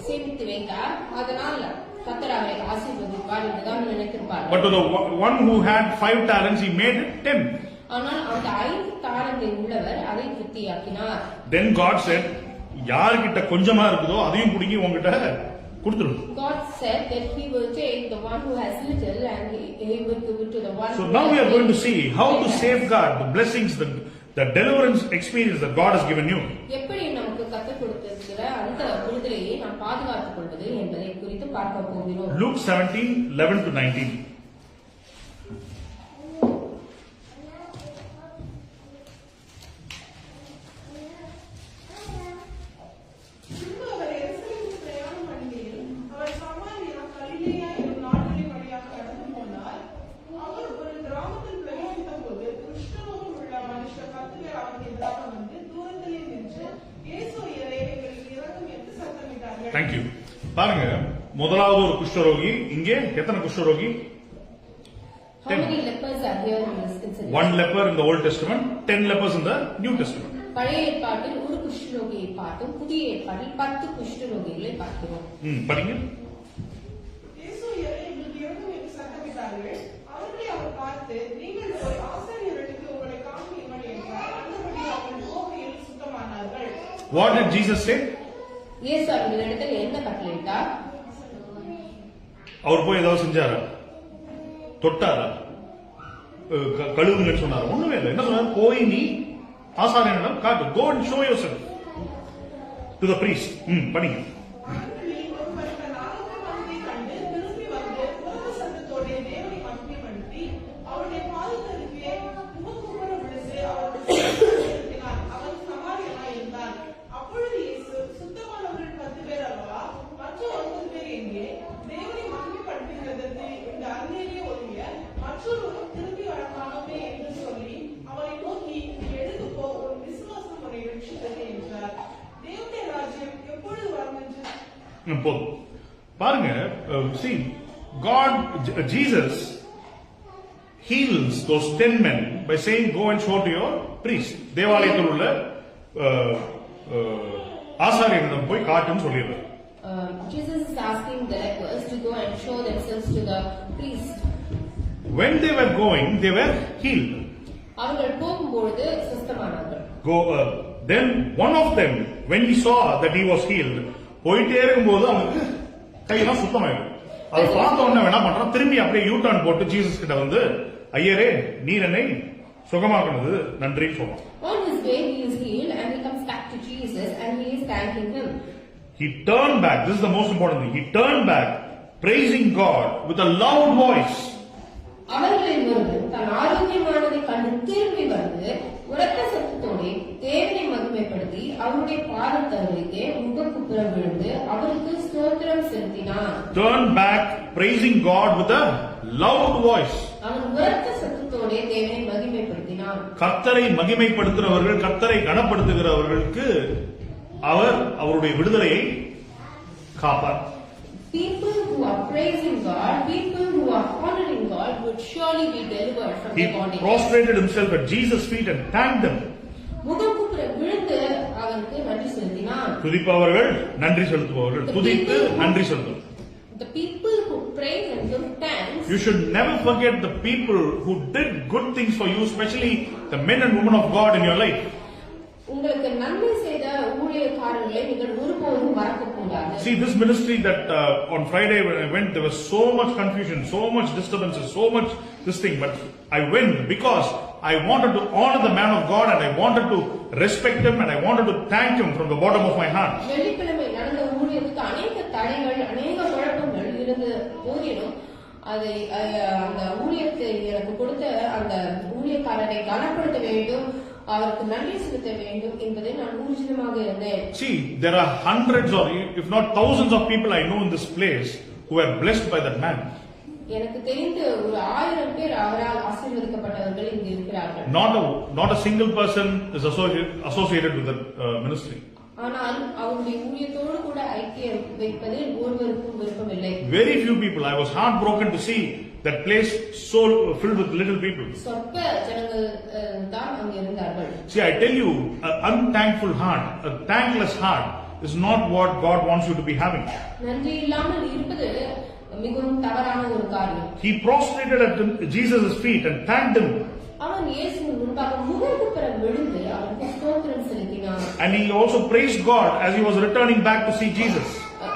சேமித்து வைத்தார். அதனால் கர்த்தர் அவரை ஆசீர்வதிப்பார் என்று தான் நினைத்திருப்பார். But to the one who had 5 talents, he made it 10. ஆனால் அந்த 5 தாளந்தை உள்ளவர் அதை விருத்தியாக்கினார். Then God said, யார்கிட்ட கொஞ்சமா இருக்குதோ அதையும் புடிங்கி உங்ககிட்ட கொடுத்துரு. God said that he will take the one who has little and he will give it to the one. So now we are going to see how to safeguard the blessings, the deliverance experience that God has given you. எப்படி நமக்கு கற்றுக் கொடுத்திருக்கிற அந்த விடுதலையை நாம் பாதுகாத்துக் கொள்வது என்பதை குறித்து பார்க்க போகிறோம். Luke 17:11-19. பின்பு அவர் எருசலேமுக்கு பிரயாணம் பண்ணுகையில் அவர் சமாரியா, கலிலேயா என்னும் நாடுகளின் வழியாக கடந்து போனார். அவர் ஒரு கிராமத்தில் பிரயாணித்த போது குஷ்டரோகம் உள்ள மனுஷர் 10 பேர் அவருக்கு எதிராக வந்து தூரத்திலே நின்று இயேசுவையரே எங்களுக்கு இரக்கம் என்று சத்தமிட்டார்கள். Thank you. பாருங்க, முதலாவது ஒரு குஷ்டரோகி. இங்கே எத்தனை குஷ்டரோகி? How many lepers are here in this incident? 1 leper in the Old Testament, 10 lepers in the New Testament. பழைய ஏற்பாட்டில் ஒரு குஷ்டரோகியை பார்த்தோம், புதிய ஏற்பாட்டில் 10 குஷ்டரோகிகளை பார்க்கிறோம். படிங்க. இயேசுவையரே எங்களுக்கு இரக்கம் என்று சத்தமிட்டார்கள். அவர்களை அவர் பார்த்து, நீங்கள் போய் ஆசாரியர்களுக்கு உங்களை காண்பியுங்கள் என்றார். அந்தபடி அவர்கள் போகையில் சுத்தமானார்கள். What did Jesus say? இயேசு அவர்களிடத்தில் என்ன கட்டளையிட்டார்? அவர் போய் ஏதாவது செஞ்சாரா? தொட்டாரா? கழுவுங்கன்னு சொன்னார்? ஒண்ணுமே இல்லை. என்ன சொன்னார்? போய் நீ ஆசாரியனிடம் காட்டு. Go and show yourself to the priest. படிங்க. அவர்களில் ஒருவர் தன் ஆரோக்கியமானதை கண்டு திரும்பி வந்து உரத்த சத்தத்தோடே தேவனை மகிமைப்படுத்தி அவருடைய பாதத்திற்கு முகங்குப்புற விழுந்து அவருக்கு செலுத்தினார். அவர் சமாரியனாய் இருந்தார். அப்பொழுது இயேசு, சுத்தமானவர்கள் 10 பேர் அல்லவா, மற்ற 9 பேர் எங்கே? தேவனை மகிமைப்படுத்துகிறதற்கு இந்த அந்நியரே ஒழிய மற்றொருவரும் திரும்பி வர காணோமே என்று சொல்லி அவரை நோக்கி, நீ எழுந்து போ, உன் விசுவாசம் உன்னை ரட்சித்தது என்றார். தேவனுடைய ராஜ்யம் எப்பொழுது வரும் என்று போதும். பாருங்க, see, God, Jesus heals those 10 men by saying, go and show to your priest. தேவாலயத்தில் உள்ள ஆசாரியனிடம் போய் காட்டுன்னு சொல்லிடுறார். Jesus is asking the lepers to go and show themselves to the priest. When they were going, they were healed. அவர்கள் போகும்பொழுது சுத்தமானார்கள். Then one of them, when he saw that he was healed, போயிட்டே இருக்கும்போது அவனுக்கு கையெல்லாம் சுத்தமாயிடும். அதை பார்த்த உடனே என்ன பண்றான்? திரும்பி அப்படியே யூ டர்ன் போட்டு ஜீசஸ் கிட்ட வந்து, ஐயரே நீர் என்னை சுகமாக்குனது நன்றின்னு சொல்றான். On his way he is healed and he comes back to Jesus and he is thanking him. He turned back. This is the most important thing. He turned back, praising God with a loud voice. அவர்களில் ஒருவன் தன் ஆரோக்கியமானதை கண்டு திரும்பி வந்து உரத்த சத்தத்தோடு தேவனை மகிமைப்படுத்தி அவருடைய பாதத்தருகே முகங்குப்புற விழுந்து அவருக்கு ஸ்தோத்திரம் செலுத்தினான். Turn back, praising God with a loud voice. அவன் உரத்த சத்தத்தோடு தேவனை மகிமைப்படுத்தினான். கர்த்தரை மகிமைப்படுத்துகிறவர்கள், கர்த்தரை கனப்படுத்துகிறவர்களுக்கு அவர் அவருடைய விடுதலையை காப்பார். People who are praising God, people who are honoring God would surely be delivered from He their bondage. prostrated himself at Jesus' feet and thanked him. முகங்குப்புற விழுந்து அவருக்கு நன்றி செலுத்தினான். துதிப்பவர்கள் நன்றி செலுத்துபவர்கள், துதித்து நன்றி செலுத்தும். The people who praise and give thanks. You should never forget the people who did good things for you, especially the men and women of God in your life. உங்களுக்கு நன்மை செய்த ஊழியக்காரர்களை நீங்கள் ஒருபோதும் மறக்கக்கூடாது. See, this ministry that on Friday when I went, there was so much confusion, so much disturbances, so much this thing, but I went because I wanted to honor the man of God and I wanted to respect him and I wanted to thank him from the bottom of my heart. வெள்ளிக்கிழமை நடந்த ஊழியத்துக்கு அநேக தடைகள், அநேக குழப்பங்கள் இருந்த போதிலும் அதை அந்த ஊழியத்தை எனக்கு கொடுத்த அந்த ஊழியக்காரரை கனப்படுத்த வேண்டும், அவருக்கு நன்றி செலுத்த வேண்டும் என்பதை நான் ஊர்ஜிதமாக இருந்தேன். See, there are hundreds or if not thousands of people I know in this place who are blessed by that man. எனக்கு தெரிந்த ஒரு 1000 பேர் அவரால் ஆசீர்வதிக்கப்பட்டவர்கள் இங்கு இருக்கிறார்கள். Not a single person is associated with that ministry. ஆனால் அவருடைய ஊழியத்தோடு கூட ஐக்கியம் வைப்பதில் ஒருவருக்கும் விருப்பமில்லை. Very few people. I was heartbroken to see that place so filled with little people. சொற்ப ஜனங்கள் தான் அங்கு இருந்தார்கள். See, I tell you, an unthankful heart, a thankless heart is not what God wants you to be having. நன்றி இல்லாமல் இருப்பது மிகவும் தவறான ஒரு காரியம். He prostrated at Jesus' feet and thanked him. அவன் இயேசுவின் முன்பாக முகங்குப்புற விழுந்து அவருக்கு ஸ்தோத்திரம் செலுத்தினான். And he also praised God as he was returning back to see Jesus.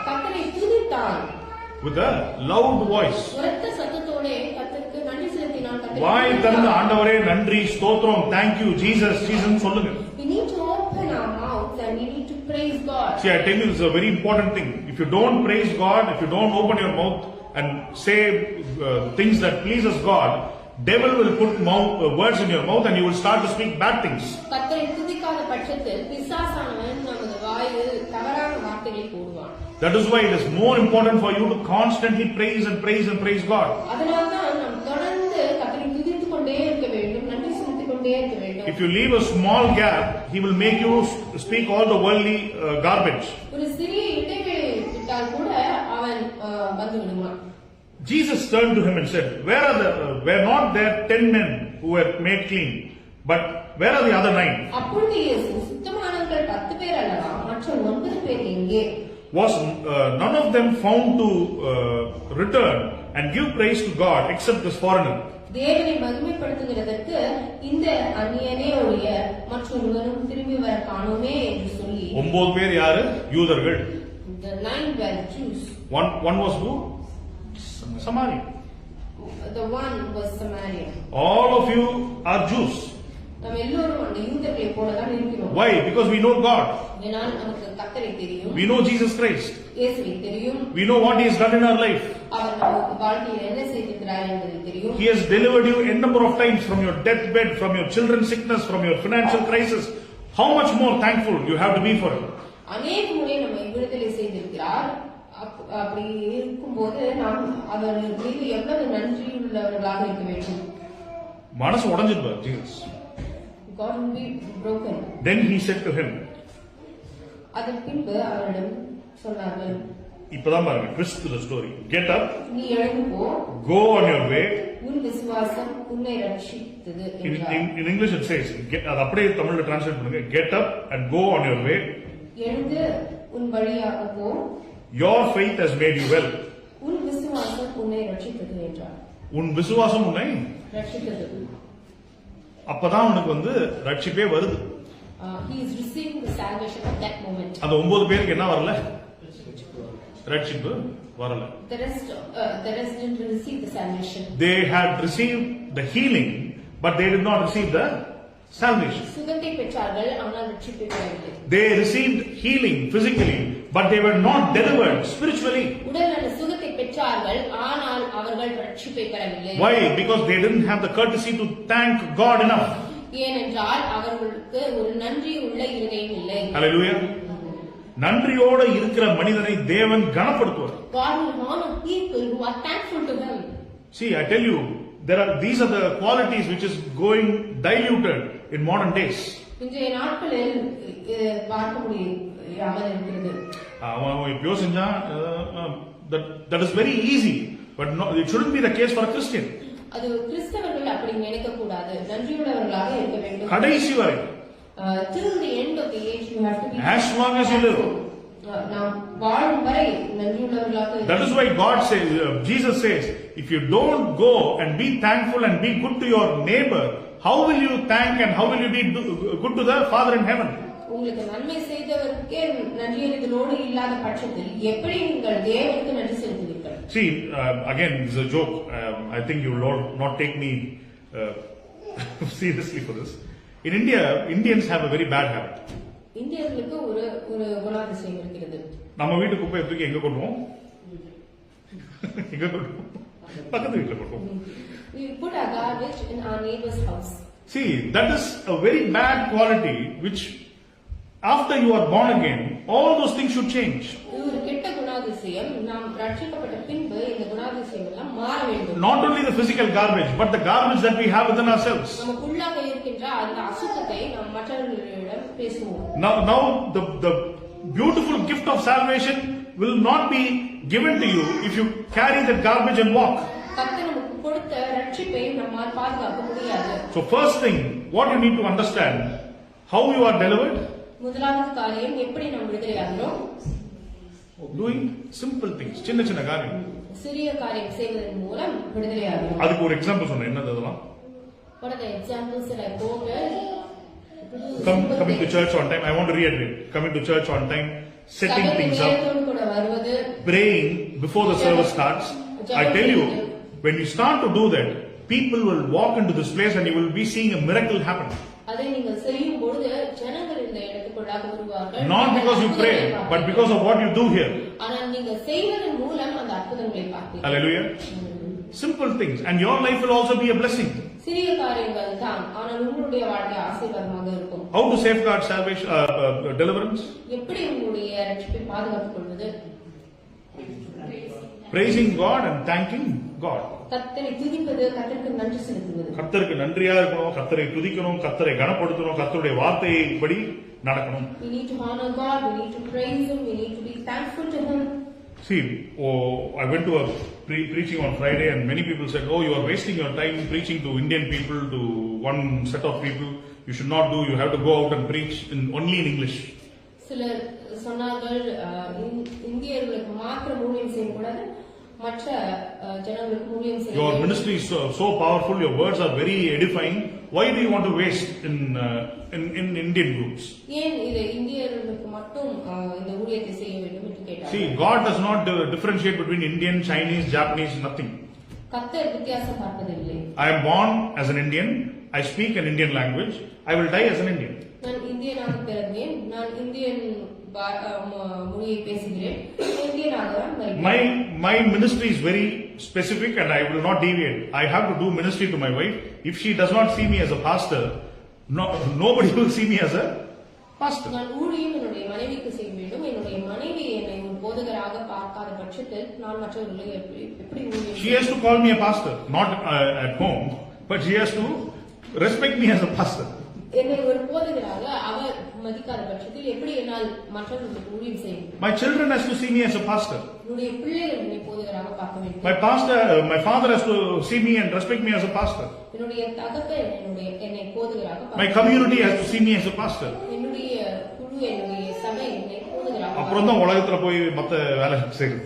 கர்த்தரை துதித்தான். With a loud voice. உரத்த சத்தத்தோட கர்த்தருக்கு நன்றி செலுத்தினான். வாய் திறந்து ஆண்டவரே நன்றி ஸ்தோத்திரம் தேங்க் யூ ஜீசஸ் ஜீசஸ் சொல்லுங்க. We need to open our mouths and we need to praise God. See, I tell you, this is a very important thing. If you don't praise God, if you don't open your mouth and say things that pleases God, devil will put words in your mouth and you will start to speak bad things. கர்த்தரை துதிக்காத பட்சத்தில் பிசாசானவன் நமது வாயில் தவறான வார்த்தைகளை போடுவான். That is why it is more important for you to constantly praise and praise and praise God. அதனால்தான் நாம் தொடர்ந்து கர்த்தரை துதித்துக் கொண்டே இருக்க வேண்டும், நன்றி செலுத்திக் கொண்டே இருக்க வேண்டும். If you leave a small gap, he will make you speak all the worldly garbage. ஒரு சிறிய இடைவெளி விட்டால் கூட அவன் வந்து விடுவான். Jesus turned to him and said, were not there 10 men who were made clean, but where are the other 9? அப்பொழுது இயேசு சுத்தமானவர்கள் 10 பேர் அல்லவா, மற்ற 9 பேர் எங்கே? Was none of them found to return and give praise to God except this foreigner? தேவனை மகிமைப்படுத்துகிறதற்கு இந்த அந்நியனே ஒழிய மற்றொருவரும் திரும்பி வர காணோமே என்று சொல்லி 9 பேர் யாரு? யூதர்கள். The 9 were Jews. One was who? Samaritan. The one was Samaritan. All of you are Jews. நாம் எல்லோரும் அந்த யூதர்களை போலதான் இருக்கிறோம். Why? Because we know God. ஏனால் நமக்கு கர்த்தரை தெரியும். We know Jesus Christ. இயேசுவை தெரியும். We know what He has done in our life. அவர் நமக்கு வாழ்க்கையில் என்ன செய்திருக்கிறார் என்பது தெரியும். He has delivered you a number of times from your deathbed, from your children's sickness, from your financial crisis. How much more thankful you have to be for Him? அநேக முறை நம்மை விடுதலை செய்திருக்கிறார். அப்படி இருக்கும்போது நாம் அவர் மீது எவ்வளவு நன்றி உள்ளவர்களாக இருக்க வேண்டும். மனசு உடைஞ்சிருப்பார் Jesus. God will be broken. Then he said to him. அதன் பின்பு அவரிடம் சொன்னார்கள். இப்பதான் பாருங்க twist to the story. Get up. நீ எழுந்து போ. Go on your way. உன் விசுவாசம் உன்னை ரட்சித்தது என்றார். In English it says, அது அப்படியே தமிழ்ல டிரான்ஸ்லேட் பண்ணுங்க. Get up and go on your way. எழுந்து உன் வழியாக போ. Your faith has made you well. உன் விசுவாசம் உன்னை ரட்சித்தது என்றார். உன் விசுவாசம் உன்னை ரட்சித்தது. அப்பதான் உனக்கு ரட்சிப்பே வருது. He is receiving the salvation at that moment. அந்த 9 பேருக்கு என்ன வரல? ரட்சிப்பு வரல. The rest didn't receive the salvation. They had received the healing, but they did not receive the salvation. சுகத்தை பெற்றார்கள் ஆனால் ரட்சிப்பை பெறவில்லை. They received healing physically, but they were not delivered spiritually. உடல்நல சுகத்தை பெற்றார்கள் ஆனால் அவர்கள் ரட்சிப்பை பெறவில்லை. Why? Because they didn't have the courtesy to thank God enough. ஏனென்றால் அவர்களுக்கு ஒரு நன்றி உள்ள இருதயம் இல்லை. Hallelujah. நன்றியோட இருக்கிற மனிதனை தேவன் கனப்படுத்துவார். God will honor people who are thankful to him. See, I tell you, these are the qualities which is going diluted in modern days. இன்றைய நாட்களில் பார்க்க முடியாமல் இருக்கிறது. அவன் எப்பயோ செஞ்சா that is very easy, but no, it shouldn't be the case for a Christian. அது கிறிஸ்தவர்கள் அப்படி நினைக்க கூடாது. நன்றியுள்ளவர்களாக இருக்க வேண்டும். கடைசி வரை. Till the end of the age you have to be as long as you live. நாம் வாழும் வரை நன்றியுள்ளவர்களாக. That is why God says, Jesus says, if you don't go and be thankful and be good to your neighbor, how will you thank and how will you be good to the Father in heaven? உங்களுக்கு நன்மை செய்தவருக்கே நன்றியறிதலோடு இல்லாத பட்சத்தில் எப்படி நீங்கள் தேவனுக்கு நன்றி செலுத்துவீர்கள்? See, again, this is a joke. I think you will not take me seriously for this. In India, Indians have a very bad habit. இந்தியர்களுக்கு ஒரு குணாதிசயம் இருக்கிறது. நம்ம வீட்டு குப்பையை தூக்கி எங்க கொட்டுவோம்? எங்க கொட்டுவோம்? பக்கத்து வீட்டுல கொட்டுவோம். We put our garbage in our neighbor's house. See, that is a very bad quality which after you are born again, all those things should change. இது ஒரு கெட்ட குணாதிசயம். நாம் ரட்சிக்கப்பட்ட பின்பு இந்த குணாதிசயம் எல்லாம் மாற வேண்டும். Not only the physical garbage, but the garbage that we have within ourselves. நமக்குள்ளாக இருக்கின்ற அந்த அசுத்தத்தை நாம் மற்றவர்களிடம் பேசுவோம். Now the beautiful gift of salvation will not be given to you if you carry that garbage and walk. கர்த்தர் நமக்கு கொடுத்த ரட்சிப்பை நம்மால் பாதுகாக்க முடியாது. So first thing, what you need to understand, how you are delivered? முதலாவது காரியம் எப்படி நாம் விடுதலையாகிறோம்? Doing simple things, சின்ன காரியம். சிறிய காரியம் செய்வதன் மூலம் விடுதலையாகிறோம். அதுக்கு ஒரு எக்ஸாம்பிள் சொன்னேன். என்னது அதெல்லாம்? What are the examples that I quoted? Coming to church on time. I want to reiterate. Coming to church on time, setting things up, praying before the service starts. I tell you, when you start to do that, people will walk into this place and you will be seeing a miracle happen. அதை நீங்கள் செய்யும் பொழுது ஜனங்கள் இந்த இடத்துக்குள்ளாக வருவார்கள். Not because you pray, but because of what you do here. ஆனால் நீங்கள் செய்வதன் மூலம் அந்த அற்புதங்களை பார்ப்பீர்கள். Hallelujah. Simple things, and your life will also be a blessing. சிறிய காரியங்கள் தான், ஆனால் உங்களுடைய வாழ்க்கை ஆசீர்வாதமாக இருக்கும். How to safeguard salvation, deliverance? எப்படி உங்களுடைய ரட்சிப்பை பாதுகாத்துக் கொள்வது? Praising God and thanking God. கர்த்தரை துதிப்பது, கர்த்தருக்கு நன்றி செலுத்துவது. கர்த்தருக்கு நன்றியா இருக்கணும், கர்த்தரை துதிக்கணும், கர்த்தரை கனப்படுத்தணும், கர்த்தருடைய வார்த்தைப்படி நடக்கணும். We need to honor God, we need to praise Him, we need to be thankful to Him. See, I went to a preaching on Friday and many people said, oh, you are wasting your time preaching to Indian people, to one set of people. You should not do, you have to go out and preach only in English. சிலர் சொன்னார்கள், இந்தியர்களுக்கு மாத்திரம் ஊழியம் செய்யக்கூடாது, மற்ற ஜனங்களுக்கு ஊழியம் செய்ய. Your ministry is so powerful, your words are very edifying. Why do you want to waste in Indian groups? ஏன் இதை இந்தியர்களுக்கு மட்டும் இந்த ஊழியத்தை செய்ய வேண்டும் என்று கேட்டார். See, God does not differentiate between Indian, Chinese, Japanese, nothing. கர்த்தர் வித்தியாசம் பார்ப்பதில்லை. I am born as an Indian. I speak an Indian language. I will die as an Indian. நான் இந்தியனாக பிறந்தேன், நான் இந்தியன் மொழியை பேசுகிறேன், இந்தியனாக My ministry is very specific and I will not deviate. I have to do ministry to my wife. If she does not see me as a pastor, nobody will see me as a pastor. நான் ஊழியம் என்னுடைய மனைவிக்கு செய்ய வேண்டும். என்னுடைய மனைவி என்னை ஒரு போதகராக பார்க்காத பட்சத்தில் நான் மற்றவர்களை எப்படி ஊழியம்? She has to call me a pastor, not at home, but she has to respect me as a pastor. என்னை ஒரு போதகராக அவர் மதிக்காத பட்சத்தில் எப்படி என்னால் மற்றவர்களுக்கு ஊழியம் செய்ய முடியும்? My children has to see me as a pastor. என்னுடைய பிள்ளைகள் என்னை போதகராக பார்க்க வேண்டும். My father has to see me and respect me as a pastor. என்னுடைய தகப்பன் என்னை போதகராக பார்க்க. My community has to see me as a pastor. என்னுடைய குழு, என்னுடைய சபை என்னை போதகராக. அப்புறம் தான் உலகத்துல போய் மத்த வேலை செய்யுது.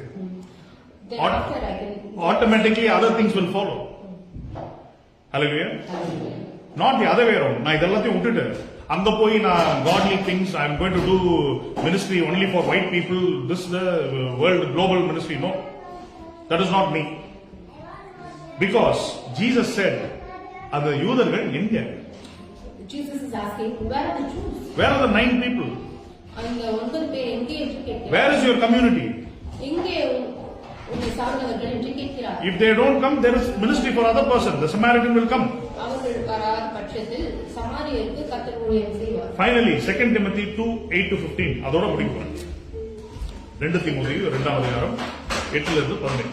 Thereafter I can Automatically other things will follow. Hallelujah. Not the other way around. நான் இதெல்லாத்தையும் விட்டுட்டு அங்க போய் நான் godly things, I am going to do ministry only for white people, this the world global ministry. No, that is not me. Because Jesus said, அந்த யூதர்கள் எங்க? Jesus is asking, where are the Jews? Where are the 9 people? அந்த 9 பேர் எங்கே என்று கேட்கிறார். Where is your community? எங்கே உன்னை சார்ந்தவர்கள் என்று கேட்கிறார். If they don't come, there is ministry for other person. The Samaritan will come. அவர்கள் வராத பட்சத்தில் சமாரியருக்கு கர்த்தர் ஊழியம் செய்வார். Finally, 2 Timothy 2:8-15 அதோட முடிக்கிறேன். 2 தீமோத்தேயு 2ஆம் அதிகாரம் 8 இருந்து 15.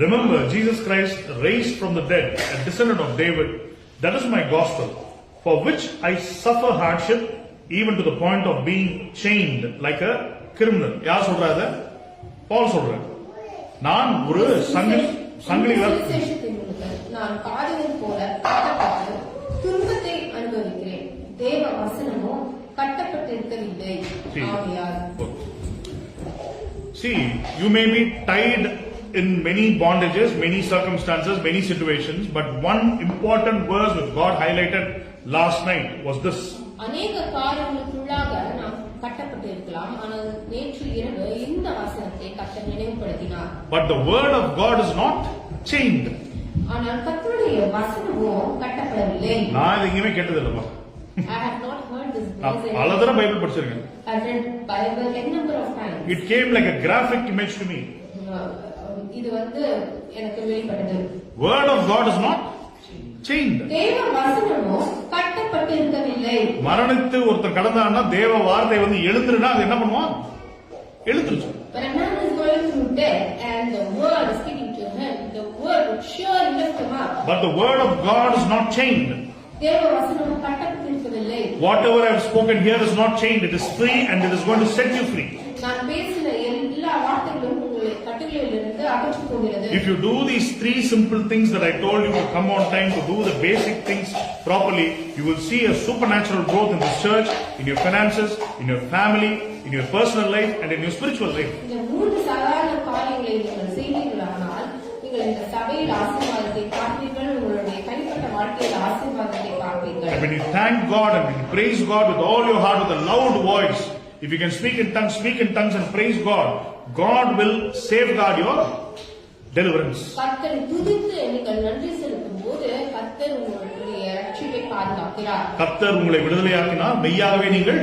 Remember, Jesus Christ raised from the dead, a descendant of David. That is my gospel, for which I suffer hardship, even to the point of being chained like a criminal. யார் சொல்றாரு? பால் சொல்றாரு. நான் ஒரு சங்கிலியால் நான் பாடுவது போல கட்டப்பட்டு துன்பத்தை அனுபவிக்கிறேன். தேவ வசனமோ கட்டப்பட்டிருக்கவில்லை. ஆகையால் See, you may be tied in many bondages, many circumstances, many situations, but one important verse that God highlighted last night was this. அநேக காரியங்களுக்குள்ளாக நாம் கட்டப்பட்டு இருக்கலாம், ஆனால் நேற்று இரவு இந்த வசனத்தை கர்த்தர் நினைவுபடுத்தினார். But the word of God is not chained. ஆனால் கர்த்தருடைய வசனமோ கட்டப்படவில்லை. நான் இது எங்கேயுமே கேட்டதில்லைப்பா. I have not heard this நான் verse. பல தடவை பைபிள் படிச்சிருக்கேன். I read Bible a number of times. It came like a graphic image to me. இது எனக்கு வெளிப்பட்டது. Word of God is not chained. தேவ வசனமோ கட்டப்பட்டிருக்கவில்லை. மரணித்து ஒருத்தர் கடந்தான்னா தேவ வார்த்தை வந்து எழுந்துருனா அது என்ன பண்ணுவான்? எழுந்துருச்சு. When a man is going through death and the word is speaking to him, the word would surely lift him up. But the word of God is not chained. தேவ வசனமோ கட்டப்பட்டிருக்கவில்லை. Whatever I have spoken here is not chained. It is free and it is going to set you free. நான் பேசின எல்லா வார்த்தைகளும் உங்களை கட்டுகளிலிருந்து அகற்றிப் போகிறது. If you do these 3 simple things that I told you to come on time to do the basic things properly, you will see a supernatural growth in this church, in your finances, in your family, in your personal life and in your spiritual life. இந்த 3 சாதாரண காரியங்களை நீங்கள் செய்வீர்களானால் நீங்கள் இந்த சபையில் ஆசீர்வாதத்தை பார்ப்பீர்கள், உங்களுடைய தனிப்பட்ட வாழ்க்கையில் ஆசீர்வாதத்தை பார்ப்பீர்கள். பார்ப்பீர்கள். And when you thank God and when you praise God with all your heart with a loud voice, if you can speak in tongues and praise God, God will safeguard your deliverance. கர்த்தரை துதித்து நீங்கள் நன்றி செலுத்தும் போது கர்த்தர் உங்களுடைய ரட்சிப்பை பாதுகாக்கிறார். கர்த்தர் உங்களை விடுதலையாக்கினார், மெய்யாகவே நீங்கள்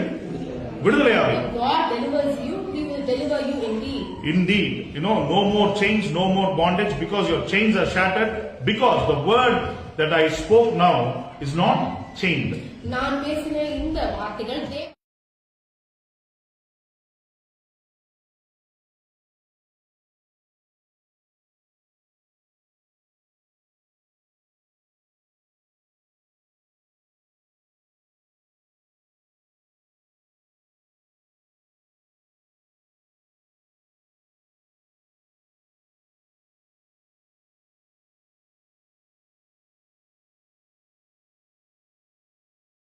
விடுதலையாவீர்கள். If God delivers you, He will deliver you indeed. Indeed, no more chains, no more bondage, because your chains are shattered, because the word that I spoke now is not chained. நான் பேசின இந்த வார்த்தைகள்